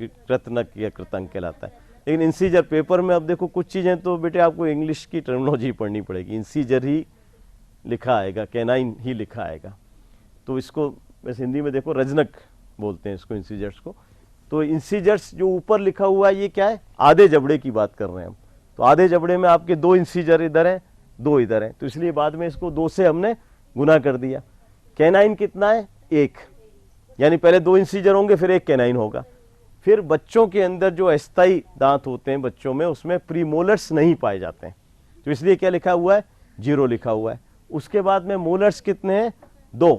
कृतनक या कृतंक कहलाता है। लेकिन इंसीजर पेपर में अब देखो कुछ चीज़ें तो बेटे आपको इंग्लिश की टर्मिनोलॉजी पढ़नी पड़ेगी, इंसीजर ही लिखा आएगा, कैनाइन ही लिखा आएगा। तो इसको वैसे हिंदी में देखो रजनक बोलते हैं इसको, इंसीजर्स को। तो इंसीजर्स जो ऊपर लिखा हुआ है ये क्या है, आधे जबड़े की बात कर रहे हैं हम। तो आधे जबड़े में आपके 2 इंसीजर इधर हैं, 2 इधर हैं, तो इसलिए बाद में इसको 2 से हमने गुना कर दिया। कैनाइन कितना है, 1, यानी पहले 2 इंसीजर होंगे फिर 1 कैनाइन होगा। फिर बच्चों के अंदर जो अस्थाई दांत होते हैं बच्चों में, उसमें प्रीमोलर्स नहीं पाए जाते हैं, तो इसलिए क्या लिखा हुआ है, 0 लिखा हुआ है। उसके बाद में मोलर्स कितने हैं, 2,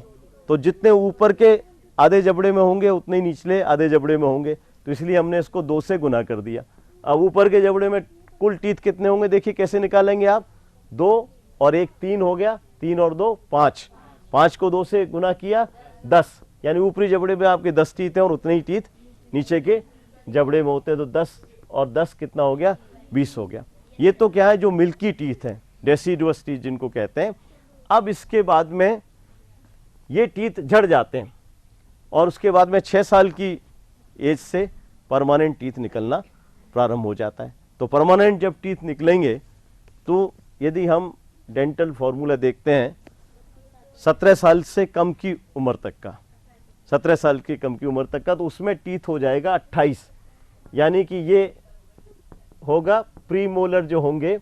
तो जितने ऊपर के आधे जबड़े में होंगे उतने ही निचले आधे जबड़े में होंगे, तो इसलिए हमने इसको 2 से गुना कर दिया। अब ऊपर के जबड़े में कुल टीथ कितने होंगे, देखिए कैसे निकालेंगे आप, 2 और 1 3 हो गया, 3 और 2 5, 5 को 2 से गुना किया 10, यानी ऊपरी जबड़े में आपके 10 टीथ हैं और उतने ही टीथ नीचे के जबड़े में होते हैं, तो 10 और 10 कितना हो गया, 20 हो गया। ये तो क्या है, जो मिल्की टीथ है, डेसिडुअस टीथ जिनको कहते हैं। अब इसके बाद में ये टीथ झड़ जाते हैं और उसके बाद में 6 साल की एज से परमानेंट टीथ निकलना प्रारंभ हो जाता है। तो परमानेंट जब टीथ निकलेंगे तो यदि हम डेंटल फॉर्मूला देखते हैं 17 साल से कम की उम्र तक का, 17 साल की कम की उम्र तक का, तो उसमें टीथ हो जाएगा 28, यानी कि ये होगा प्री मोलर जो होंगे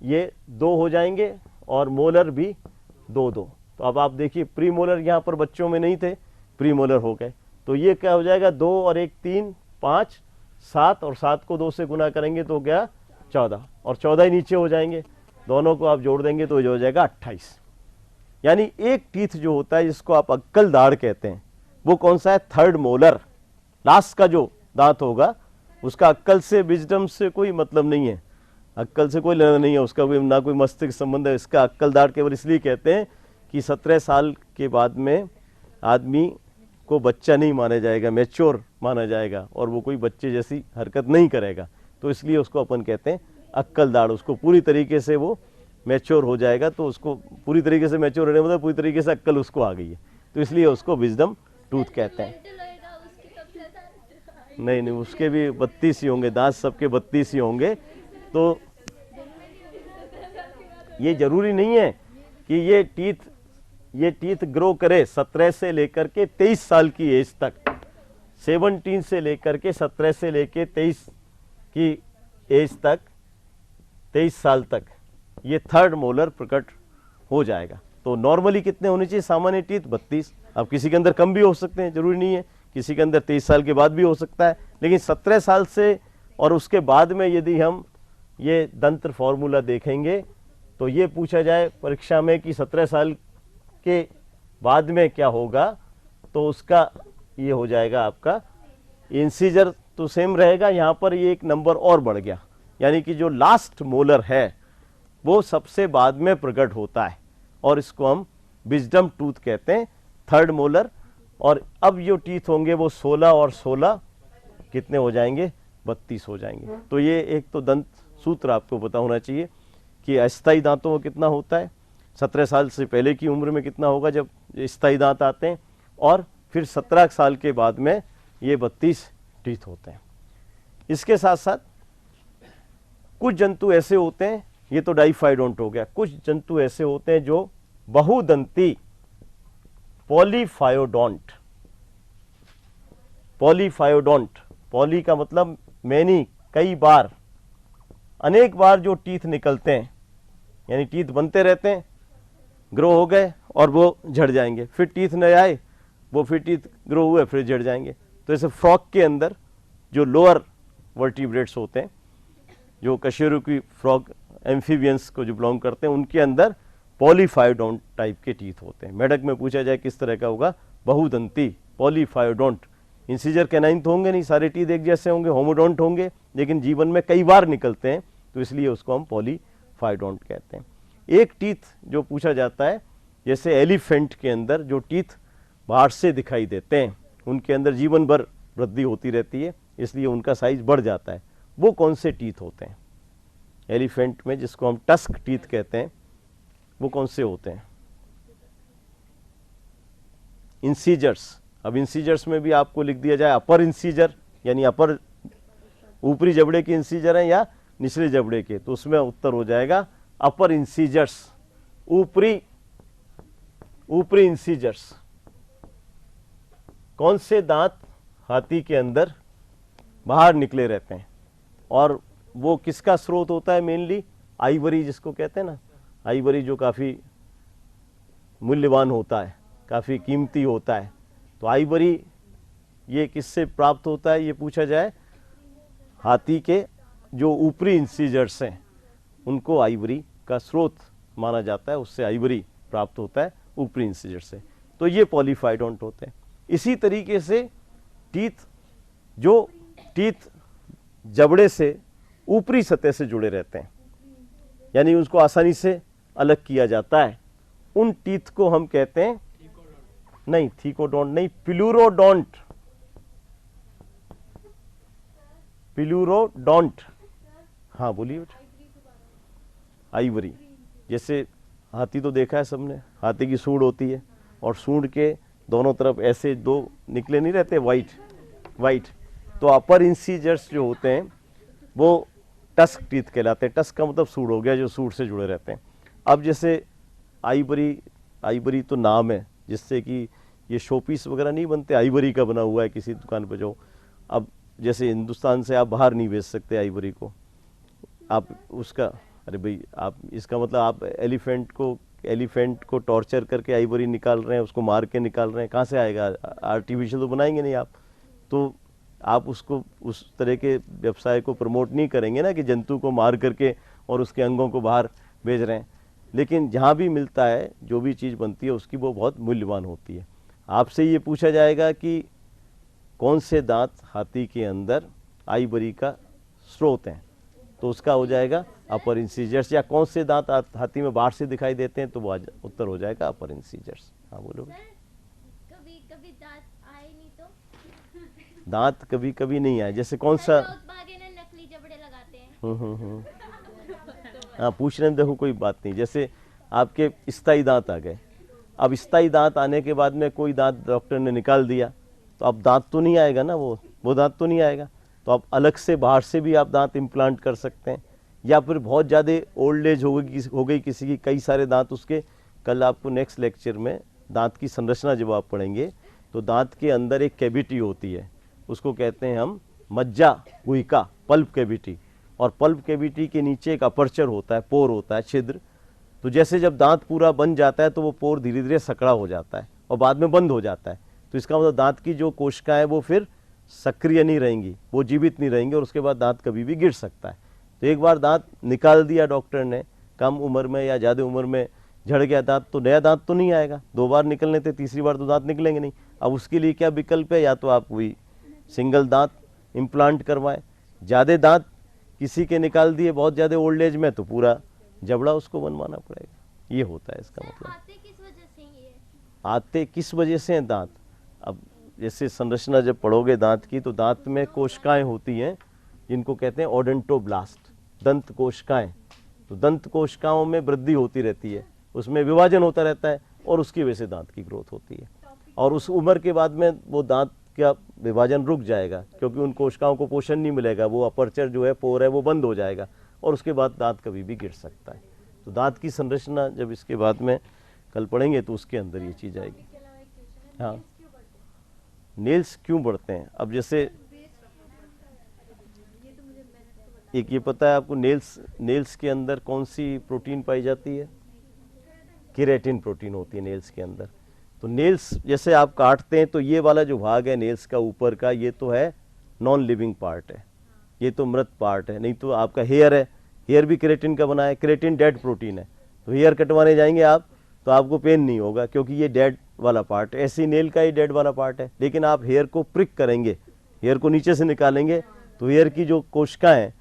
ये 2 हो जाएंगे और मोलर भी 2-2। तो अब आप देखिए प्री मोलर यहाँ पर बच्चों में नहीं थे, प्री मोलर हो गए, तो ये क्या हो जाएगा, 2 और 1 3 5 7, और 7 को 2 से गुना करेंगे तो गया 14, और 14 ही नीचे हो जाएंगे, दोनों को आप जोड़ देंगे तो ये हो जाएगा 28। यानी एक टीथ जो होता है जिसको आप अक्कल दाढ़ कहते हैं, वो कौन सा है, 3rd मोलर, लास्ट का जो दांत होगा उसका अक्कल से विजडम से कोई मतलब नहीं है, अक्कल से कोई लेना नहीं है उसका, कोई ना कोई मस्तिष्क संबंध है, इसका अक्कल दाढ़ केवल इसलिए कहते हैं कि 17 साल के बाद में आदमी को बच्चा नहीं माना जाएगा, मैच्योर माना जाएगा और वो कोई बच्चे जैसी हरकत नहीं करेगा, तो इसलिए उसको अपन कहते हैं अक्कल दाढ़। उसको पूरी तरीके से वो मैच्योर हो जाएगा, तो उसको पूरी तरीके से मैच्योर होने मतलब पूरी तरीके से अक्कल उसको आ गई है, तो इसलिए उसको विजडम टूथ कहते हैं। नहीं नहीं, उसके भी 32 ही होंगे, दांत सबके 32 ही होंगे। तो ये जरूरी नहीं है कि ये टीथ ग्रो करे 17 से लेकर के 23 साल की एज तक, 17 से लेकर के 17 से लेकर 23 की एज तक, 23 साल तक ये 3rd मोलर प्रकट हो जाएगा। तो नॉर्मली कितने होने चाहिए, सामान्य टीथ 32, अब किसी के अंदर कम भी हो सकते हैं, जरूरी नहीं है, किसी के अंदर 23 साल के बाद भी हो सकता है, लेकिन 17 साल से और उसके बाद में यदि हम ये दंत फॉर्मूला देखेंगे तो ये पूछा जाए परीक्षा में कि 17 साल के बाद में क्या होगा, तो उसका ये हो जाएगा आपका इंसीजर तो सेम रहेगा, यहाँ पर ये एक नंबर और बढ़ गया, यानी कि जो लास्ट मोलर है वो सबसे बाद में प्रकट होता है और इसको हम विजडम टूथ कहते हैं, 3rd मोलर। और अब जो टीथ होंगे वो 16 और 16 कितने हो जाएंगे, 32 हो जाएंगे। तो ये एक तो दंत सूत्र आपको पता होना चाहिए कि अस्थायी दांतों का कितना होता है, 17 साल से पहले की उम्र में कितना होगा जब स्थायी दांत आते हैं, और फिर 17 साल के बाद में ये 32 टीथ होते हैं। इसके साथ साथ कुछ जंतु ऐसे होते हैं, ये तो डाइफाइडोंट हो गया, कुछ जंतु ऐसे होते हैं जो बहुदंती पॉलीफायोडोंट, पॉलीफायोडोंट, पॉली का मतलब मैनी, कई बार, अनेक बार जो टीथ निकलते हैं, यानी टीथ बनते रहते हैं, ग्रो हो गए और वो झड़ जाएंगे, फिर टीथ नए आए, वो फिर टीथ ग्रो हुए फिर झड़ जाएंगे। तो ऐसे फ्रॉग के अंदर जो लोअर वर्टिब्रेट्स होते हैं, जो कशेरुकी फ्रॉग एम्फीबियंस को जो बिलोंग करते हैं, उनके अंदर पॉलीफायोडोंट टाइप के टीथ होते हैं। मेढक में पूछा जाए किस तरह का होगा, बहुदंती पॉलीफायोडोंट। इंसीजर कैनाइन तो होंगे नहीं, सारे टीथ एक जैसे होंगे, होमोडोंट होंगे, लेकिन जीवन में कई बार निकलते हैं, तो इसलिए उसको हम पॉलीफायोडोंट कहते हैं। एक टीथ जो पूछा जाता है, जैसे एलिफेंट के अंदर जो टीथ बाहर से दिखाई देते हैं, उनके अंदर जीवन भर वृद्धि होती रहती है, इसलिए उनका साइज बढ़ जाता है, वो कौन से टीथ होते हैं एलिफेंट में, जिसको हम टस्क टीथ कहते हैं, वो कौन से होते हैं, इंसीजर्स। अब इंसीजर्स में भी आपको लिख दिया जाए अपर इंसीजर, यानी अपर ऊपरी जबड़े के इंसीजर हैं या निचले जबड़े के, तो उसमें उत्तर हो जाएगा अपर इंसीजर्स, ऊपरी इंसीजर्स। कौन से दांत हाथी के अंदर बाहर निकले रहते हैं, और वो किसका स्रोत होता है? मेनली आइवरी, जिसको कहते हैं ना, आइवरी जो काफ़ी मूल्यवान होता है, काफ़ी कीमती होता है। तो आइवरी ये किससे प्राप्त होता है, ये पूछा जाए, हाथी के जो ऊपरी इंसीजर्स हैं उनको आइवरी का स्रोत माना जाता है, उससे आइवरी प्राप्त होता है ऊपरी इंसीजर से। तो ये पॉलीफाइडोंट होते हैं। इसी तरीके से टीथ, जो टीथ जबड़े से ऊपरी सतह से जुड़े रहते हैं, यानी उसको आसानी से अलग किया जाता है, उन टीथ को हम कहते हैं, नहीं थीकोडोंट नहीं, प्लूरोडोंट, प्लूरोडोंट। हाँ बोलिए बेटा। आइवरी, जैसे हाथी तो देखा है सबने, हाथी की सूंड होती है और सूंड के दोनों तरफ ऐसे दो निकले नहीं रहते वाइट, तो अपर इंसीजर्स जो होते हैं वो टस्क टीथ कहलाते हैं। टस्क का मतलब सूंड हो गया, जो सूंड से जुड़े रहते हैं। अब जैसे आइवरी तो नाम है, जिससे कि ये शोपीस वगैरह नहीं बनते, आइवरी का बना हुआ है किसी दुकान पर जो। अब जैसे हिंदुस्तान से आप बाहर नहीं भेज सकते आइवरी को, आप उसका, अरे भाई आप इसका मतलब आप एलिफेंट को टॉर्चर करके आइवरी निकाल रहे हैं, उसको मार के निकाल रहे हैं, कहाँ से आएगा? आर्टिफिशियल तो बनाएंगे नहीं आप, तो आप उसको उस तरह के व्यवसाय को प्रमोट नहीं करेंगे ना कि जंतु को मार करके और उसके अंगों को बाहर भेज रहे हैं। लेकिन जहाँ भी मिलता है, जो भी चीज़ बनती है उसकी वो बहुत मूल्यवान होती है। आपसे ये पूछा जाएगा कि कौन से दांत हाथी के अंदर आइवरी का स्रोत हैं, तो उसका हो जाएगा अपर इंसीजर्स। या कौन से दांत हाथी में बाहर से दिखाई देते हैं, तो वो उत्तर हो जाएगा अपर इंसीजर्स। हाँ बोलो। कभी कभी दांत आए नहीं तो? दांत कभी कभी नहीं आए, जैसे कौन सा? भागे ना नकली जबड़े लगाते हैं। हाँ पूछ रहे हैं, देखो कोई बात नहीं। जैसे आपके स्थायी दांत आ गए, अब स्थायी दांत आने के बाद में कोई दांत डॉक्टर ने निकाल दिया, तो अब दांत तो नहीं आएगा ना, वो दांत तो नहीं आएगा। तो आप अलग से बाहर से भी आप दांत इम्प्लांट कर सकते हैं। या फिर बहुत ज़्यादा ओल्ड एज हो गई किसी की, कई सारे दांत उसके, कल आपको नेक्स्ट लेक्चर में दांत की संरचना जब आप पढ़ेंगे, तो दांत के अंदर एक कैविटी होती है, उसको कहते हैं हम मज्जा गुहिका, पल्प कैविटी। और पल्प कैविटी के नीचे एक अपर्चर होता है, पोर होता है, छिद्र। तो जैसे जब दांत पूरा बन जाता है तो वो पोर धीरे धीरे सकड़ा हो जाता है और बाद में बंद हो जाता है। तो इसका मतलब दांत की जो कोशिकाएं वो फिर सक्रिय नहीं रहेंगी, वो जीवित नहीं रहेंगी, और उसके बाद दांत कभी भी गिर सकता है। तो एक बार दांत निकाल दिया डॉक्टर ने, कम उम्र में या ज़्यादा उम्र में झड़ गया दांत, तो नया दांत तो नहीं आएगा। 2 बार निकलने थे, तीसरी बार तो दांत निकलेंगे नहीं। अब उसके लिए क्या विकल्प है? या तो आप वही सिंगल दांत इम्प्लांट करवाएं। ज़्यादा दांत किसी के निकाल दिए बहुत ज़्यादा ओल्ड एज में, तो पूरा जबड़ा उसको बनवाना पड़ेगा। ये होता है इसका मतलब। आते किस वजह से ये? आते किस वजह से हैं दांत? अब जैसे संरचना जब पढ़ोगे दांत की, तो दांत में कोशिकाएं होती हैं जिनको कहते हैं ओडेंटोब्लास्ट, दंत कोशिकाएं। तो दंत कोशिकाओं में वृद्धि होती रहती है, उसमें विभाजन होता रहता है, और उसकी वजह से दांत की ग्रोथ होती है। और उस उम्र के बाद में वो दांत का विभाजन रुक जाएगा, क्योंकि उन कोशिकाओं को पोषण नहीं मिलेगा, वो अपर्चर जो है, पोर है, वो बंद हो जाएगा, और उसके बाद दांत कभी भी गिर सकता है। तो दांत की संरचना जब इसके बाद में कल पढ़ेंगे तो उसके अंदर ये चीज़ आएगी। हाँ, नेल्स क्यों बढ़ते हैं? अब जैसे एक ये पता है आपको, नेल्स के अंदर कौन सी प्रोटीन पाई जाती है? केराटिन प्रोटीन होती है नेल्स के अंदर। तो नेल्स जैसे आप काटते हैं, तो ये वाला जो भाग है नेल्स का ऊपर का, ये तो है नॉन लिविंग पार्ट है, ये तो मृत पार्ट है। नहीं तो आपका हेयर है, हेयर भी केराटिन का बना है, केराटिन डेड प्रोटीन है। तो हेयर कटवाने जाएंगे आप तो आपको पेन नहीं होगा, क्योंकि ये डेड वाला पार्ट है। ऐसे ही नेल का ही डेड वाला पार्ट है। लेकिन आप हेयर को प्रिक करेंगे, हेयर को नीचे से निकालेंगे, तो हेयर की जो कोशिकाएं हैं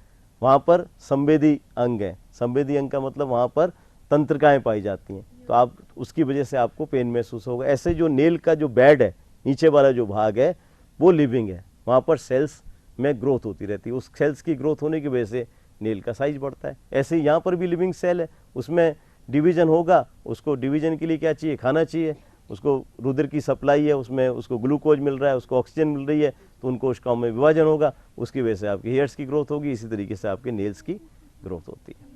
वहाँ पर संवेदी अंग है। संवेदी अंग का मतलब वहाँ पर तंत्रिकाएं पाई जाती हैं, तो आप उसकी वजह से आपको पेन महसूस होगा। ऐसे जो नेल का जो बेड है, नीचे वाला जो भाग है, वो लिविंग है, वहाँ पर सेल्स में ग्रोथ होती रहती है। उस सेल्स की ग्रोथ होने की वजह से नेल का साइज बढ़ता है। ऐसे ही यहाँ पर भी लिविंग सेल है, उसमें डिवीजन होगा, उसको डिवीजन के लिए क्या चाहिए? खाना चाहिए, उसको रुधिर की सप्लाई है, उसमें उसको ग्लूकोज मिल रहा है, उसको ऑक्सीजन मिल रही है, तो उन कोशिकाओं में विभाजन होगा, उसकी वजह से आपके हेयर्स की ग्रोथ होगी। इसी तरीके से आपके नेल्स की ग्रोथ होती है।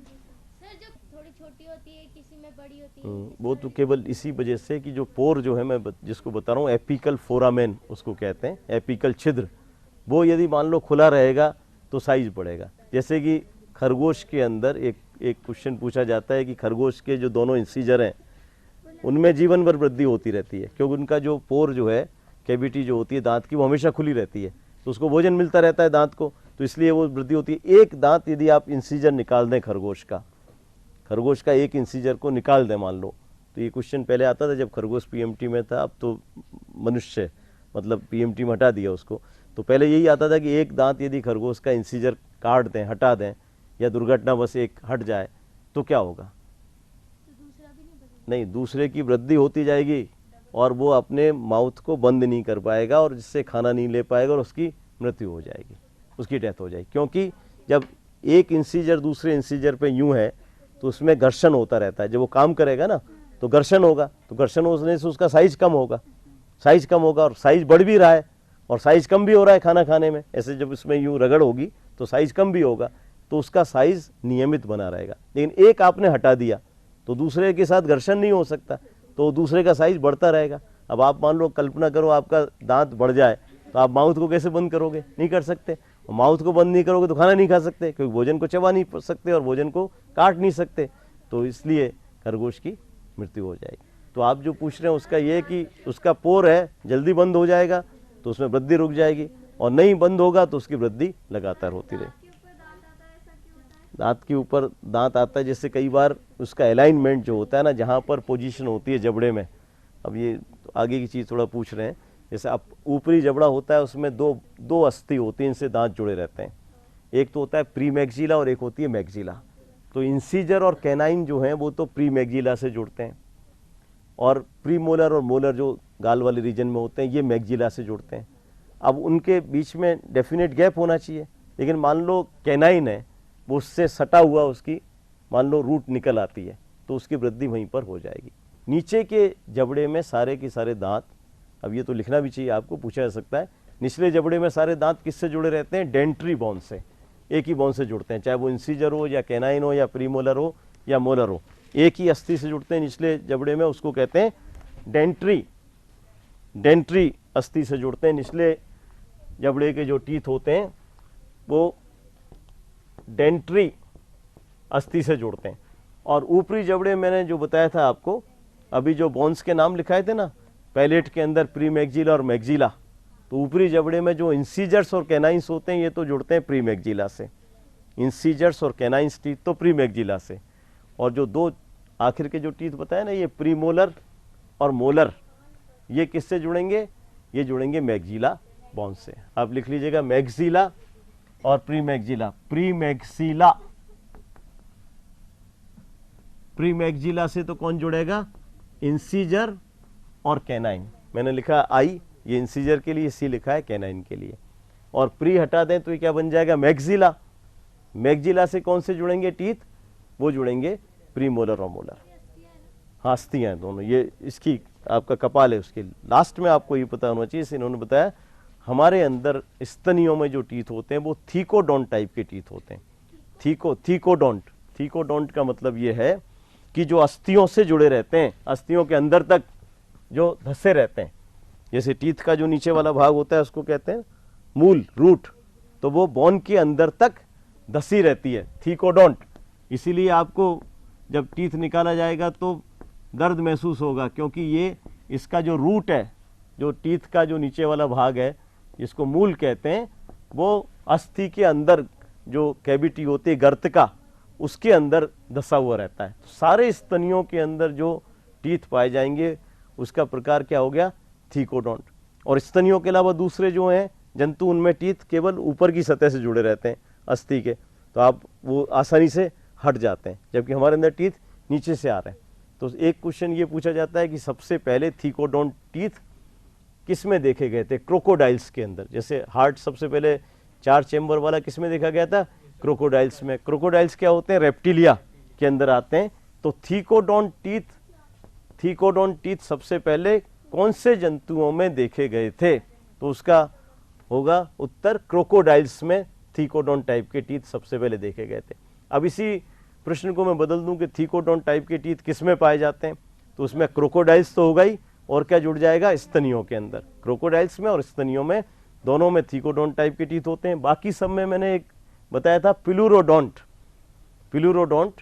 सर जो थोड़ी छोटी होती है, किसी में बड़ी होती है, वो तो केवल इसी वजह से कि जो पोर जो है, मैं जिसको बता रहा हूँ एपिकल फोरामेन उसको कहते हैं, एपिकल छिद्र, वो यदि मान लो खुला रहेगा तो साइज बढ़ेगा। जैसे कि खरगोश के अंदर एक क्वेश्चन पूछा जाता है कि खरगोश के जो दोनों इंसीजर हैं उनमें जीवन भर वृद्धि होती रहती है, क्योंकि उनका जो पोर जो है, कैविटी जो होती है दांत की, वो हमेशा खुली रहती है, तो उसको भोजन मिलता रहता है दांत को, तो इसलिए वो वृद्धि होती है। एक दांत यदि आप इंसीजर निकाल दें खरगोश का एक इंसीजर को निकाल दें मान लो, तो ये क्वेश्चन पहले आता था जब खरगोश पीएमटी में था, अब तो मनुष्य मतलब पीएमटी में हटा दिया उसको, तो पहले यही आता था कि एक दांत यदि खरगोश का इंसीजर काट दें, हटा दें, या दुर्घटनावश एक हट जाए तो क्या होगा? तो दूसरा भी नहीं बदलेगा? नहीं, दूसरे की वृद्धि होती जाएगी और वो अपने माउथ को बंद नहीं कर पाएगा और जिससे खाना नहीं ले पाएगा और उसकी मृत्यु हो जाएगी, उसकी डेथ हो जाएगी। क्योंकि जब एक इंसीजर दूसरे इंसीजर पे यूं है तो उसमें घर्षण होता रहता है, जब वो काम करेगा ना तो घर्षण होगा, तो घर्षण होने से उसका साइज कम होगा, और साइज बढ़ भी रहा है और साइज कम भी हो रहा है खाना खाने में। ऐसे जब इसमें यूं रगड़ होगी तो साइज कम भी होगा, तो उसका साइज नियमित बना रहेगा। लेकिन एक आपने हटा दिया तो दूसरे के साथ घर्षण नहीं हो सकता, तो दूसरे का साइज बढ़ता रहेगा। अब आप मान लो, कल्पना करो आपका दांत बढ़ जाए, तो आप माउथ को कैसे बंद करोगे? नहीं कर सकते। माउथ को बंद नहीं करोगे तो खाना नहीं खा सकते, क्योंकि भोजन को चबा नहीं सकते और भोजन को काट नहीं सकते, तो इसलिए खरगोश की मृत्यु हो जाएगी। तो आप जो पूछ रहे हैं उसका ये कि उसका पोर है, जल्दी बंद हो जाएगा तो उसमें वृद्धि रुक जाएगी, और नहीं बंद होगा तो उसकी वृद्धि लगातार होती रहेगी। दांत के ऊपर दांत आता है, जैसे कई बार उसका अलाइनमेंट जो होता है ना, जहाँ पर पोजीशन होती है जबड़े में, अब ये आगे की चीज़ थोड़ा पूछ रहे हैं, जैसे आप ऊपरी जबड़ा होता है उसमें दो अस्थि होती हैं, इनसे दांत जुड़े रहते हैं। एक तो होता है प्री मैक्सिला और एक होती है मैक्सिला। तो इंसीजर और कैनाइन जो हैं वो तो प्री मैक्सिला से जुड़ते हैं, और प्री मोलर और मोलर जो गाल वाले रीजन में होते हैं ये मैक्सिला से जुड़ते हैं। अब उनके बीच में डेफिनेट गैप होना चाहिए, लेकिन मान लो कैनाइन है, वो उससे सटा हुआ उसकी मान लो रूट निकल आती है, तो उसकी वृद्धि वहीं पर हो जाएगी। नीचे के जबड़े में सारे के सारे दांत, अब ये तो लिखना भी चाहिए आपको, पूछा जा सकता है, निचले जबड़े में सारे दांत किससे जुड़े रहते हैं? डेंट्री बोन से, एक ही बोन से जुड़ते हैं, चाहे वो इंसीजर हो या कैनाइन हो या प्रीमोलर हो या मोलर हो, एक ही अस्थि से जुड़ते हैं निचले जबड़े में, उसको कहते हैं डेंट्री अस्थि से जुड़ते हैं। निचले जबड़े के जो टीथ होते हैं वो डेंट्री अस्थि से जुड़ते हैं, और ऊपरी जबड़े मैंने जो बताया था आपको, अभी जो बोन्स के नाम लिखाए थे ना, पैलेट के अंदर प्री मैक्सिला और मैक्सिला, तो ऊपरी जबड़े में जो इंसीजर्स और कैनाइंस होते हैं ये तो जुड़ते हैं प्री मैक्सिला से, इंसीजर्स और कैनाइंस टीथ तो प्री मैक्सिला से, और जो दो आखिर के जो टीथ बताए ना, ये प्रीमोलर और मोलर, ये किससे जुड़ेंगे? ये जुड़ेंगे मैक्सिला बोन से। आप लिख लीजिएगा मैक्सिला और प्री मैक्सिला। प्री मैक्सिला से तो कौन जुड़ेगा? इंसीजर और कैनाइन। मैंने लिखा आई, ये इंसीजर के लिए, सी लिखा है कैनाइन के लिए, और प्री हटा दें तो ये क्या बन जाएगा? मैक्सिला। मैक्सिला से कौन से जुड़ेंगे टीथ? वो जुड़ेंगे प्रीमोलर और मोलर। हाँ, अस्थियाँ हैं दोनों, ये इसकी आपका कपाल है, उसके लास्ट में आपको ये पता होना चाहिए। इन्होंने बताया हमारे अंदर स्तनियों में जो टीथ होते हैं वो थीकोडोंट टाइप के टीथ होते हैं। थीकोडोंट का मतलब ये है कि जो अस्थियों से जुड़े रहते हैं, अस्थियों के अंदर तक जो धसे रहते हैं। जैसे टीथ का जो नीचे वाला भाग होता है उसको कहते हैं मूल, रूट, तो वो बोन के अंदर तक धसी रहती है, थीकोडोंट। इसीलिए आपको जब टीथ निकाला जाएगा तो दर्द महसूस होगा, क्योंकि ये इसका जो रूट है, जो टीथ का जो नीचे वाला भाग है जिसको मूल कहते हैं, वो अस्थि के अंदर जो कैविटी होती है गर्त का, उसके अंदर धसा हुआ रहता है। तो सारे स्तनियों के अंदर जो टीथ पाए जाएंगे उसका प्रकार क्या हो गया? थीकोडोंट। और स्तनियों के अलावा दूसरे जो हैं जंतु, उनमें टीथ केवल ऊपर की सतह से जुड़े रहते हैं अस्थि के, तो आप वो आसानी से हट जाते हैं, जबकि हमारे अंदर टीथ नीचे से आ रहे हैं। तो एक क्वेश्चन ये पूछा जाता है कि सबसे पहले थीकोडोंट टीथ किस में देखे गए थे? क्रोकोडाइल्स के अंदर। जैसे हार्ट सबसे पहले 4 चैम्बर वाला किस में देखा गया था? क्रोकोडाइल्स में। क्रोकोडाइल्स क्या होते हैं? रेप्टिलिया के अंदर आते हैं। तो थीकोडोंट टीथ थीकोडोंट टीथ सबसे पहले कौन से जंतुओं में देखे गए थे? तो उसका होगा उत्तर क्रोकोडाइल्स में थीकोडोंट टाइप के टीथ सबसे पहले देखे गए थे। अब इसी प्रश्न को मैं बदल दूं कि थीकोडोंट टाइप के टीथ किस में पाए जाते हैं, तो उसमें क्रोकोडाइल्स तो होगा ही, और क्या जुड़ जाएगा? स्तनियों के अंदर। क्रोकोडाइल्स में और स्तनियों में, दोनों में थीकोडोंट टाइप के टीथ होते हैं। बाकी सब में मैंने एक बताया था पिलुरोडोंट, पिलुरोडोंट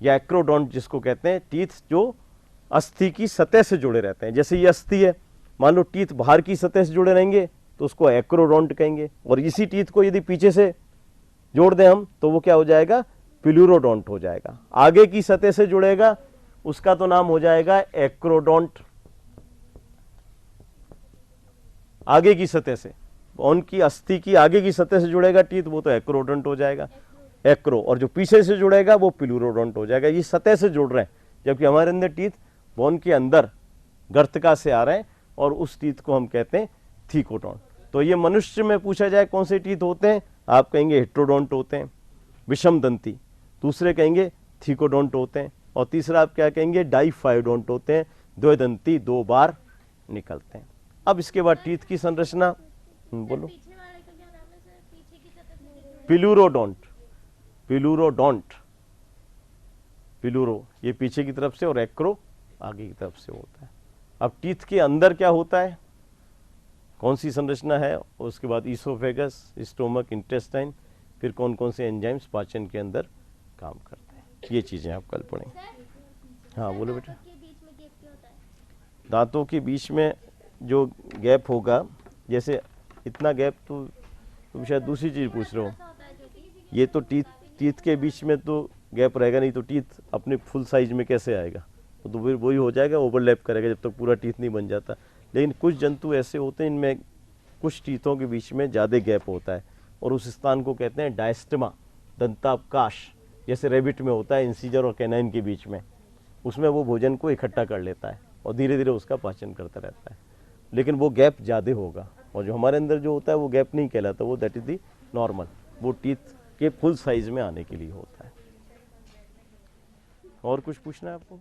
या एक्रोडोंट जिसको कहते हैं, टीथ जो अस्थि की सतह से जुड़े रहते हैं। जैसे ये अस्थि है, मान लो टीथ बाहर की सतह से जुड़े रहेंगे तो उसको एक्रोडोंट कहेंगे, और इसी टीथ को यदि पीछे से जोड़ दें हम तो वो क्या हो जाएगा? पिलुरोडोंट हो जाएगा। आगे की सतह से जुड़ेगा उसका तो नाम हो जाएगा एक्रोडोंट। आगे की सतह से, उनकी अस्थि की आगे की सतह से जुड़ेगा टीथ, वो तो एक्रोडोंट हो जाएगा, एक्रो। और जो पीछे से जुड़ेगा वो पिलुरोडोंट हो जाएगा। ये सतह से जुड़ रहे हैं, जबकि हमारे अंदर टीथ बोन के अंदर गर्तका से आ रहे हैं, और उस टीथ को हम कहते हैं थीकोडोंट। तो ये मनुष्य में पूछा जाए कौन से टीथ होते हैं, आप कहेंगे हेट्रोडोंट होते हैं, विषम दंती। दूसरे कहेंगे थीकोडोंट होते हैं, और तीसरा आप क्या कहेंगे? डाइफाइडोंट होते हैं, द्विदंती, 2 बार निकलते हैं। अब इसके बाद टीथ की संरचना बोलो। पीछे वाले का क्या नाम है सर? पीछे की सतह से जुड़े पिलुरोडोंट, पिलुरोडोंट, पिलुरो ये पीछे की तरफ से और एक्रो आगे की तरफ से होता है। अब टीथ के अंदर क्या होता है, कौन सी संरचना है, उसके बाद ईसोफेगस, स्टोमक, इंटेस्टाइन, फिर कौन कौन से एंजाइम्स पाचन के अंदर काम करते हैं, ये चीज़ें आप कल पढ़ेंगे। हाँ बोलो बेटा। के बीच में गैप क्या होता है? दांतों के बीच में जो गैप होगा, जैसे इतना गैप, तो तुम शायद दूसरी चीज़ पूछ रहे हो। ऐसा होता है जो कि ये तो टीथ के बीच में तो गैप रहेगा नहीं, तो टीथ अपने फुल साइज में कैसे आएगा? तो फिर वही हो जाएगा, ओवरलैप करेगा जब तक पूरा टीथ नहीं बन जाता। लेकिन कुछ जंतु ऐसे होते हैं इनमें कुछ टीथों के बीच में ज़्यादा गैप होता है, और उस स्थान को कहते हैं डायस्टमा, दंतावकाश। जैसे रेबिट में होता है इंसीजर और कैनाइन के बीच में, उसमें वो भोजन को इकट्ठा कर लेता है और धीरे धीरे उसका पाचन करता रहता है, लेकिन वो गैप ज़्यादा होगा। और जो हमारे अंदर जो होता है वो गैप नहीं कहलाता, वो दैट इज़ दी नॉर्मल, वो टीथ के फुल साइज में आने के लिए होता है। और कुछ पूछना है आपको?